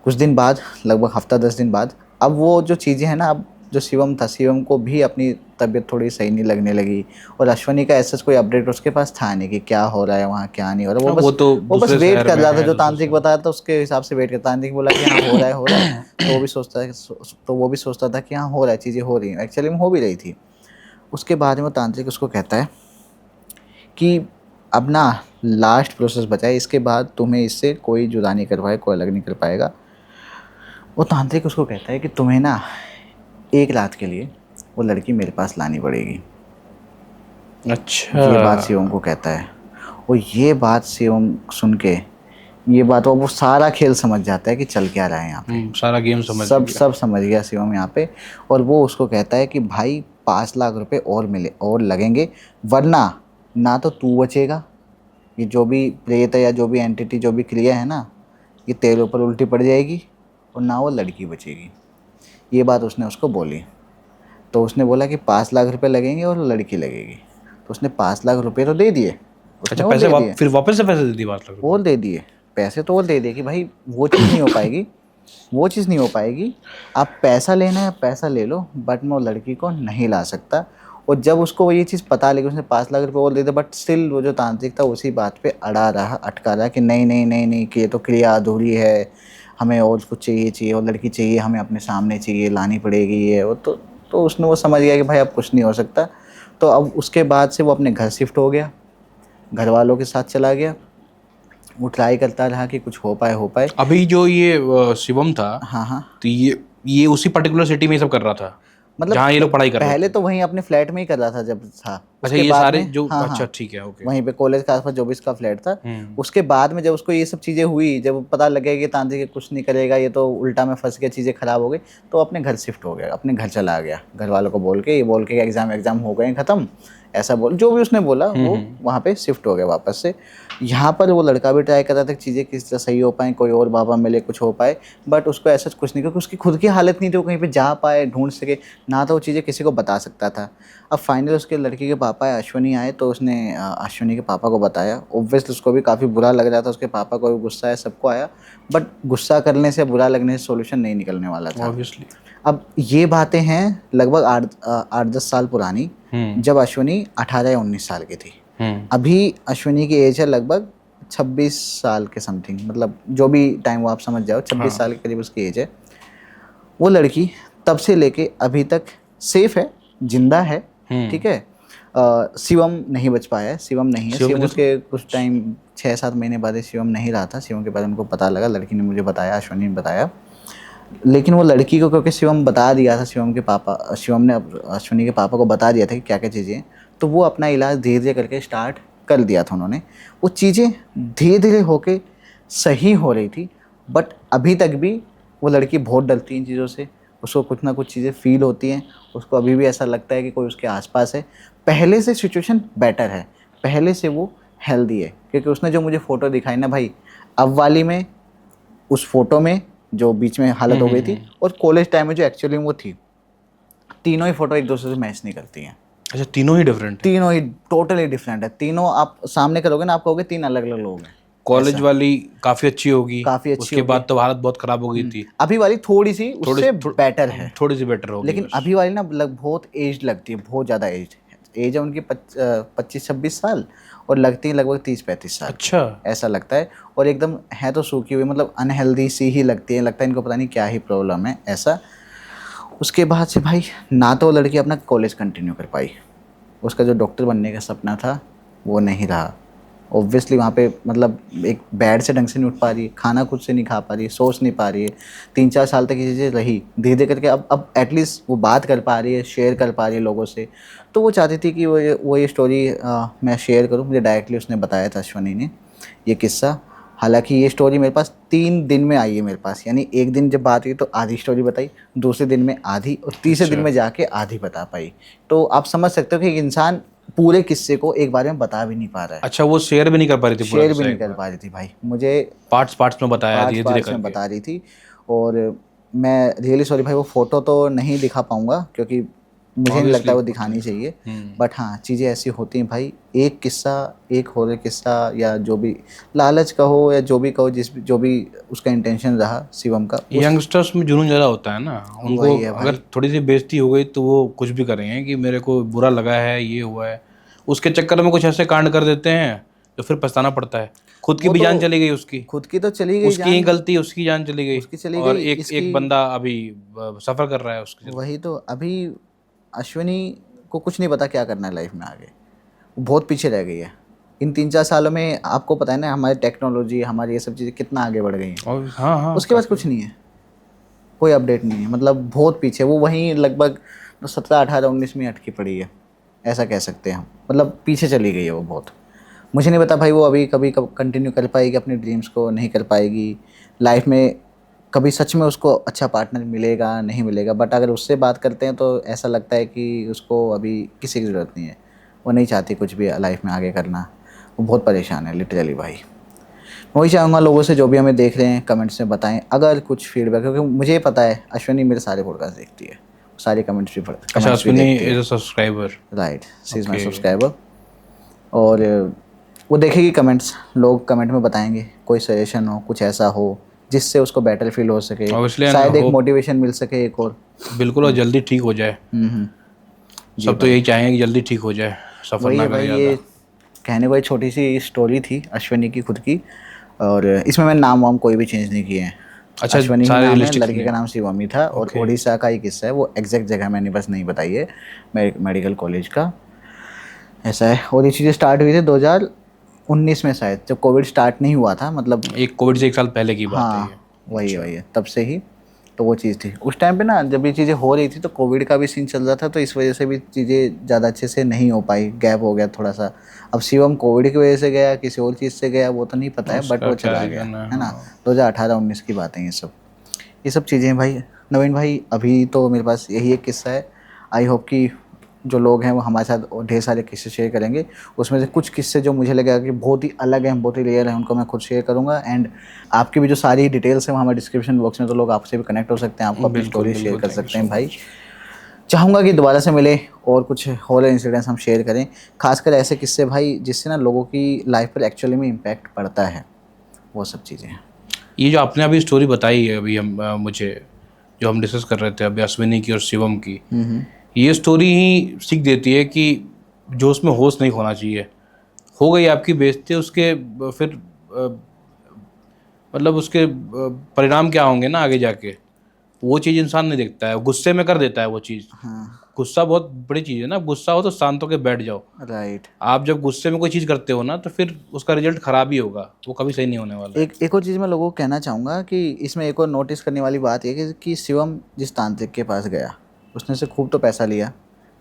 कुछ दिन बाद, लगभग हफ्ता 10 दिन बाद, अब वो जो चीज़ें हैं ना, अब जो शिवम था, शिवम को भी अपनी तबीयत थोड़ी सही नहीं लगने लगी, और अश्वनी का ऐसा कोई अपडेट उसके पास था नहीं कि क्या हो रहा है वहाँ, क्या नहीं हो रहा। वो बस वेट कर रहा था, जो तांत्रिक बताया था उसके हिसाब से वेट करता। तांत्रिक बोला कि हाँ हो रहा है, तो वो भी सोचता था कि हाँ हो रहा है, चीज़ें हो रही हैं, एक्चुअली में हो भी रही थी। उसके बाद में वो तांत्रिक उसको कहता है कि अब ना लास्ट प्रोसेस बचा है, इसके बाद तुम्हें इससे कोई जुदा नहीं कर पाएगा, कोई अलग नहीं कर पाएगा। वो तांत्रिक उसको कहता है कि तुम्हें ना 1 रात के लिए वो लड़की मेरे पास लानी पड़ेगी। अच्छा, ये बात शिवम को कहता है, और ये बात शिवम सुन के, ये बात वो सारा खेल समझ जाता है कि चल क्या रहा है यहाँ पे। सारा गेम सब समझ गया शिवम यहाँ पे। और वो उसको कहता है कि भाई 5 लाख रुपए और लगेंगे, वरना ना तो तू बचेगा, ये जो भी प्रेत है या जो भी एंटिटी, जो भी क्रिया है ना, ये तेरे ऊपर उल्टी पड़ जाएगी, और ना वो लड़की बचेगी। ये बात उसने उसको बोली। तो उसने बोला कि 5 लाख रुपए लगेंगे और लड़की लगेगी। तो उसने 5 लाख रुपए तो दे दिए। अच्छा, पैसे फिर वापस से पैसे दे दिए 5 लाख और दे दिए, पैसे तो और दे दिए कि भाई वो चीज़ नहीं हो पाएगी, वो चीज़ नहीं हो पाएगी, आप पैसा लेना है पैसा ले लो, बट मैं वो लड़की को नहीं ला सकता। और जब उसको वो ये चीज़ पता लगी, उसने 5 लाख रुपए और दे दिए, बट स्टिल वो जो तांत्रिक था उसी बात पे अटका रहा कि नहीं नहीं नहीं नहीं, कि ये तो क्रिया अधूरी है, हमें और कुछ चाहिए और लड़की चाहिए, हमें अपने सामने चाहिए, लानी पड़ेगी ये वो। तो उसने वो समझ गया कि भाई अब कुछ नहीं हो सकता। तो अब उसके बाद से वो अपने घर शिफ्ट हो गया, घर वालों के साथ चला गया। वो ट्राई करता रहा कि कुछ हो पाए। अभी जो ये शिवम था, हाँ, तो ये उसी पर्टिकुलर सिटी में ये सब कर रहा था, मतलब जहाँ ये लोग पढ़ाई कर रहे पहले थे। तो वहीं अपने फ्लैट में ही कर रहा था जब था। अच्छा, उसके ये बाद सारे में जो, हाँ अच्छा ठीक है, ओके। वहीं पे कॉलेज के आसपास जो भी इसका फ्लैट था। उसके बाद में जब उसको ये सब चीज़ें हुई, जब पता लगे कि तांत्रिक कुछ नहीं करेगा, ये तो उल्टा में फंस गया, चीज़ें खराब हो गई, तो अपने घर शिफ्ट हो गया, अपने घर चला गया, घर वालों को बोल के एग्ज़ाम हो गए ख़त्म, ऐसा बोल जो भी उसने बोला, वो वहाँ पे शिफ्ट हो गया वापस से। यहाँ पर वो लड़का भी ट्राई कर रहा था कि चीज़ें किस तरह सही हो पाएँ, कोई और बाबा मिले, कुछ हो पाए, बट उसको ऐसा कुछ नहीं, क्योंकि उसकी खुद की हालत नहीं थी वो कहीं पे जा पाए, ढूंढ सके, ना तो वो चीज़ें किसी को बता सकता था। अब फाइनली उसके लड़की के पापा अश्वनी आए, तो उसने अश्वनी के पापा को बताया। ऑब्वियसली उसको भी काफ़ी बुरा लग रहा था, उसके पापा को भी गुस्सा है, सबको आया, बट गुस्सा करने से, बुरा लगने से सोल्यूशन नहीं निकलने वाला था। ऑब्वियसली। अब ये बातें हैं लगभग 8-10 साल पुरानी, जब अश्वनी 18 या 19 साल की थी। अभी अश्वनी की एज है लगभग 26 साल के समथिंग, मतलब जो भी टाइम वो आप समझ जाओ, 26 साल के करीब उसकी एज है। वो लड़की तब से लेके अभी तक सेफ है, जिंदा है, ठीक है। शिवम नहीं बच पाया है, शिवम नहीं है, शिवम उसके कुछ टाइम 6-7 महीने बाद शिवम नहीं रहा था। शिवम के बाद उनको पता लगा, लड़की ने मुझे बताया, अश्वनी ने बताया। लेकिन वो लड़की को, क्योंकि शिवम बता दिया था, शिवम ने अश्वनी के पापा को बता दिया था कि क्या क्या चीज़ें हैं, तो वो अपना इलाज धीरे धीरे करके स्टार्ट कर दिया था उन्होंने। वो चीज़ें धीरे धीरे होके सही हो रही थी, बट अभी तक भी वो लड़की बहुत डरती है इन चीज़ों से, उसको कुछ ना कुछ चीज़ें फील होती हैं, उसको अभी भी ऐसा लगता है कि कोई उसके आसपास है। पहले से सिचुएशन बेटर है, पहले से वो हेल्दी है, क्योंकि उसने जो मुझे फ़ोटो दिखाई ना भाई, अब वाली में, उस फोटो में जो बीच में हालत हो गई थी, और कॉलेज टाइम में जो एक्चुअली वो थी, तीनों ही फोटो एक दूसरे से मैच नहीं करती हैं। अच्छा, तीनों ही डिफरेंट है। तीनों ही टोटली डिफरेंट है। तीनों आप सामने करोगे ना, आप कहोगे तीन अलग अलग लोग हैं। कॉलेज वाली काफ़ी अच्छी होगी, काफ़ी अच्छी उसके होगी। बाद तो हालत बहुत ख़राब हो गई थी। अभी वाली थोड़ी सी उससे बेटर है, थोड़ी सी बेटर होगी लेकिन बस। अभी वाली ना बहुत एज लगती है, बहुत ज़्यादा एज है उनकी 25-26 साल, और लगती है लगभग 30-35 साल। अच्छा। ऐसा लगता है। और एकदम है तो सूखी हुई, मतलब अनहेल्दी सी ही लगती है, लगता है इनको पता नहीं क्या ही प्रॉब्लम है ऐसा। उसके बाद से भाई ना तो वो लड़की अपना कॉलेज कंटिन्यू कर पाई, उसका जो डॉक्टर बनने का सपना था वो नहीं रहा। ऑब्वियसली वहाँ पे मतलब एक बेड से ढंग से नहीं उठ पा रही है, खाना खुद से नहीं खा पा रही है, सोच नहीं पा रही है। 3-4 साल तक ये चीज़ें रही, धीरे धीरे करके अब एटलीस्ट वो बात कर पा रही है, शेयर कर पा रही है लोगों से। तो वो चाहती थी कि वो ये स्टोरी मैं शेयर करूँ। मुझे डायरेक्टली उसने बताया था, अश्वनी ने, ये किस्सा। हालांकि ये स्टोरी मेरे पास 3 दिन में आई है मेरे पास, यानी एक दिन जब बात हुई तो आधी स्टोरी बताई, दूसरे दिन में आधी, और तीसरे दिन में जाके आधी बता पाई। तो आप समझ सकते हो कि एक इंसान पूरे किस्से को एक बार में बता भी नहीं पा रहा है। अच्छा, वो शेयर भी नहीं कर पा रही थी पूरा शेयर भी किस्सा नहीं एक कर बार? पा रही थी भाई, मुझे पार्ट्स पार्ट्स में बताया पार्ट्स धीरे धीरे पार्ट्स में करके। बता रही थी। और मैं रियली सॉरी भाई, वो फ़ोटो तो नहीं दिखा पाऊँगा, क्योंकि मुझे नहीं लगता ऑब्वियसली वो होता दिखानी है। चाहिए। बट हाँ, चीज़ें ऐसी होती हैं भाई। एक किस्सा, एक हॉरर किस्सा, या जो भी लालच कहो या जो भी कहो, जो भी उसका इंटेंशन रहा शिवम का, उस यंगस्टर्स में जुनून ज़्यादा होता है ना, उनको वही है अगर भाई। थोड़ी सी बेइज्जती हो गई तो वो कुछ भी करेंगे कि मेरे को बुरा लगा है, ये हुआ है। उसके चक्कर में कुछ ऐसे कांड कर देते हैं तो फिर पछताना पड़ता है। खुद की वो भी तो जान चली गई उसकी, खुद की तो चली गई उसकी ही जान, गलती, उसकी जान चली गई। उसकी चली और गई, एक इसकी एक बंदा अभी सफ़र कर रहा है उसके चलते। वही तो। अभी अश्विनी को कुछ नहीं पता क्या करना है लाइफ में आगे, वो बहुत पीछे रह गई है। इन 3-4 सालों में आपको पता है ना, हमारी टेक्नोलॉजी, हमारी ये सब चीज़ें कितना आगे बढ़ गई हैं। और हाँ हाँ, उसके पास काफ़ी। कुछ नहीं है, कोई अपडेट नहीं है, मतलब बहुत पीछे। वो वहीं लगभग 17, 18, 19 में अटकी पड़ी है, ऐसा कह सकते हैं हम। मतलब पीछे चली गई है वो बहुत। मुझे नहीं पता भाई वो अभी कभी कब कंटिन्यू कर पाएगी अपने ड्रीम्स को, नहीं कर पाएगी लाइफ में, कभी सच में उसको अच्छा पार्टनर मिलेगा नहीं मिलेगा। बट अगर उससे बात करते हैं तो ऐसा लगता है कि उसको अभी किसी की ज़रूरत नहीं है, वो नहीं चाहती कुछ भी लाइफ में आगे करना। वो बहुत परेशान है लिटरली भाई। वही चाहूँगा लोगों से जो भी हमें देख रहे हैं कमेंट्स में बताएं अगर कुछ फीडबैक, क्योंकि मुझे पता है अश्विनी मेरे सारे पॉडकास्ट देखती है, सारे अच्छा, कमेंट्स भी अश्विनी देखती इज है। A subscriber. Right, she is my okay. Subscriber. और वो देखेगी कमेंट्स, लोग कमेंट में बताएंगे कोई सजेशन हो, कुछ ऐसा हो जिससे उसको बेटर फील हो सके, ऑब्वियसली, एंड शायद एक होप मोटिवेशन मिल सके एक और। बिल्कुल, और जल्दी ठीक हो जाए। हम्म। जी सब तो भाई, यही चाहेंगे कि जल्दी ठीक हो जाए, सफ़र वही ना है करे भाई। ये ज़्यादा। कहने को एक छोटी सी स्टोरी थी अश्विनी की खुद की, और इसमें मैंने नाम वाम कोई भी चेंज नहीं किए हैं। अच्छा, अश्विनी ही सारे नाम है, रियलिस्टिक लड़के ने। का नाम शिवामी था, और ओके। उड़ीसा का ही किस्सा है। वो एग्जैक्ट जगह मैंने बस नहीं बताई है, मेडिकल कॉलेज का ऐसा है। और ये चीज़ें स्टार्ट हुई थी 2019 में शायद, जब कोविड स्टार्ट नहीं हुआ था, मतलब एक कोविड से 1 साल पहले की बात है ये। हाँ वही अच्छा। वही है, तब से ही। तो वो चीज़ थी उस टाइम पे ना, जब ये चीज़ें हो रही थी तो कोविड का भी सीन चल रहा था, तो इस वजह से भी चीज़ें ज़्यादा अच्छे से नहीं हो पाई, गैप हो गया थोड़ा सा। अब शिवम कोविड की वजह से गया, किसी और चीज़ से गया, वो तो नहीं पता है, बट उसका वो क्या चला गया रीज़न है? है ना। हाँ। 2018-19 की बातें ये सब चीज़ें भाई। नवीन भाई अभी तो मेरे पास यही एक किस्सा है। आई होप कि जो लोग हैं वो हमारे साथ और ढेर सारे किस्से शेयर करेंगे। उसमें से कुछ किस्से जो मुझे लगेगा कि बहुत ही अलग हैं, बहुत ही रियल हैं, उनको मैं खुद शेयर करूंगा। एंड आपकी भी जो सारी डिटेल्स हैं वो हमारे डिस्क्रिप्शन बॉक्स में, तो लोग आपसे भी कनेक्ट हो सकते हैं, आपको अपनी बिल्कुल स्टोरी शेयर बिल्कुल, कर थैंक यू सकते सो हैं भाई। मच। चाहूँगा कि दोबारा से मिले और कुछ हॉरर इंसिडेंट्स हम शेयर करें, खासकर ऐसे किस्से भाई जिससे ना लोगों की लाइफ पर एक्चुअली में इम्पैक्ट पड़ता है, वो सब चीज़ें। ये जो आपने अभी स्टोरी बताई है अभी हम मुझे, जो हम डिस्कस कर रहे थे अभी अश्विनी की और शिवम की, ये स्टोरी ही सीख देती है कि जो उसमें होश नहीं खोना चाहिए। हो गई आपकी बेइज्जती, उसके फिर मतलब उसके परिणाम क्या होंगे ना आगे जाके, वो चीज़ इंसान नहीं देखता है, गुस्से में कर देता है वो चीज़। हाँ गुस्सा बहुत बड़ी चीज़ है ना, गुस्सा हो तो शांत होकर बैठ जाओ। राइट। आप जब गुस्से में कोई चीज़ करते हो ना तो फिर उसका रिजल्ट खराब ही होगा, वो कभी सही नहीं होने वाला है। एक और चीज़ मैं लोगों को कहना चाहूँगा कि इसमें एक और नोटिस करने वाली बात ये कि शिवम जिस तांत्रिक के पास गया, उसने से खूब तो पैसा लिया,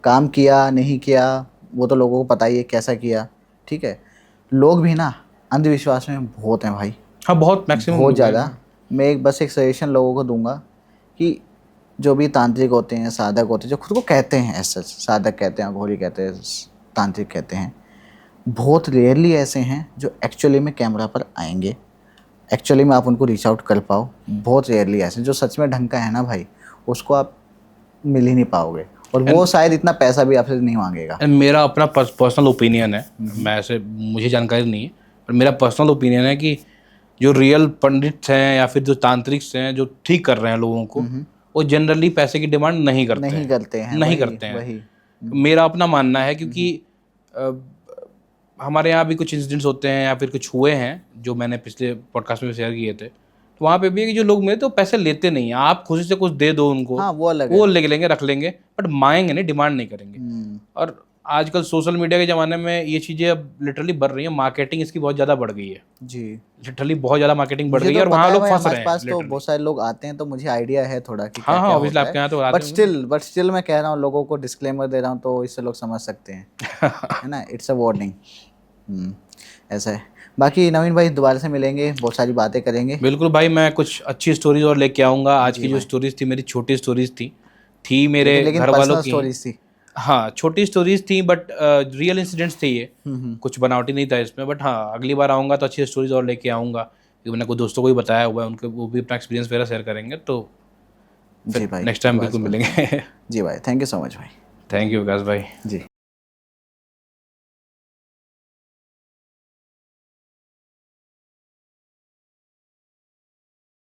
काम किया नहीं किया वो तो लोगों को पता ही है कैसा किया, ठीक है। लोग भी ना अंधविश्वास में बहुत हैं भाई, हाँ, बहुत मैक्सिमम बहुत लोग हैं। ज़्यादा। मैं बस एक सजेशन लोगों को दूंगा कि जो भी तांत्रिक होते हैं, साधक होते हैं, जो खुद को कहते हैं ऐसा साधक कहते हैं, अघोरी कहते हैं, तांत्रिक कहते हैं, बहुत रेयरली ऐसे हैं जो एक्चुअली में कैमरा पर आएंगे, एक्चुअली में आप उनको रीच आउट कर पाओ। बहुत रेयरली ऐसे जो सच में ढंग का है ना भाई, उसको आप मिल ही नहीं पाओगे, और वो शायद इतना पैसा भी आपसे नहीं मांगेगा। एंड मेरा अपना पर्सनल ओपिनियन है, मैं ऐसे मुझे जानकारी नहीं है, पर मेरा पर्सनल ओपिनियन है कि जो रियल पंडित हैं या फिर जो तांत्रिक हैं जो ठीक कर रहे हैं लोगों को, वो जनरली पैसे की डिमांड नहीं करते नहीं हैं। करते हैं, नहीं वही करते हैं। वही। मेरा अपना मानना है, क्योंकि हमारे यहाँ भी कुछ इंसिडेंट्स होते हैं या फिर कुछ हुए हैं जो मैंने पिछले पॉडकास्ट में शेयर किए थे, तो वहाँ पे भी है कि जो लोग मेरे तो पैसे लेते नहीं हैं, आप खुशी से कुछ दे दो उनको, हाँ वो अलग है। वो ले लेंगे, रख लेंगे, बट मांगेंगे नहीं, डिमांड नहीं करेंगे। हम्म, और आजकल सोशल मीडिया के ज़माने में ये चीज़ें अब लिटरली बढ़ रही हैं, मार्केटिंग इसकी बहुत ज़्यादा बढ़ गई है, जी। लिटरली बहुत ज़्यादा मार्केटिंग बढ़ मुझे गई है, तो और पता वहाँ है लोग भाई, फंस हमारे रहे हैं पास तो लिटरली। बहुत सारे लोग आते हैं, तो मुझे आइडिया है थोड़ा कि हाँ क्या क्या ऑब्वियसली होता आपके यहाँ तो है। आते बट स्टिल मैं कह रहा हूँ, लोगों को डिस्क्लेमर दे रहा हूँ, तो इससे लोग समझ सकते हैं, है ना, इट्स अ वार्निंग। ऐसा है। बाकी नवीन भाई दोबारा से मिलेंगे, बहुत सारी बातें करेंगे। बिल्कुल भाई, मैं कुछ अच्छी स्टोरीज और लेके आऊँगा। आज की जो स्टोरीज थी मेरी छोटी स्टोरीज थी मेरे लेकिन घर वालों पर्सनल की। स्टोरीज थी। हाँ छोटी स्टोरीज थी, बट रियल इंसिडेंट्स थे ये, कुछ बनावटी नहीं था इसमें। बट हाँ अगली बार आऊँगा तो अच्छी स्टोरीज और लेके आऊँगा, क्योंकि मैंने कुछ दोस्तों को भी बताया हुआ है, उनके वो भी अपना एक्सपीरियंस वगैरह शेयर करेंगे, तो जी भाई, नेक्स्ट टाइम बिल्कुल मिलेंगे। जी भाई, थैंक यू सो मच भाई। थैंक यू विकास भाई। जी।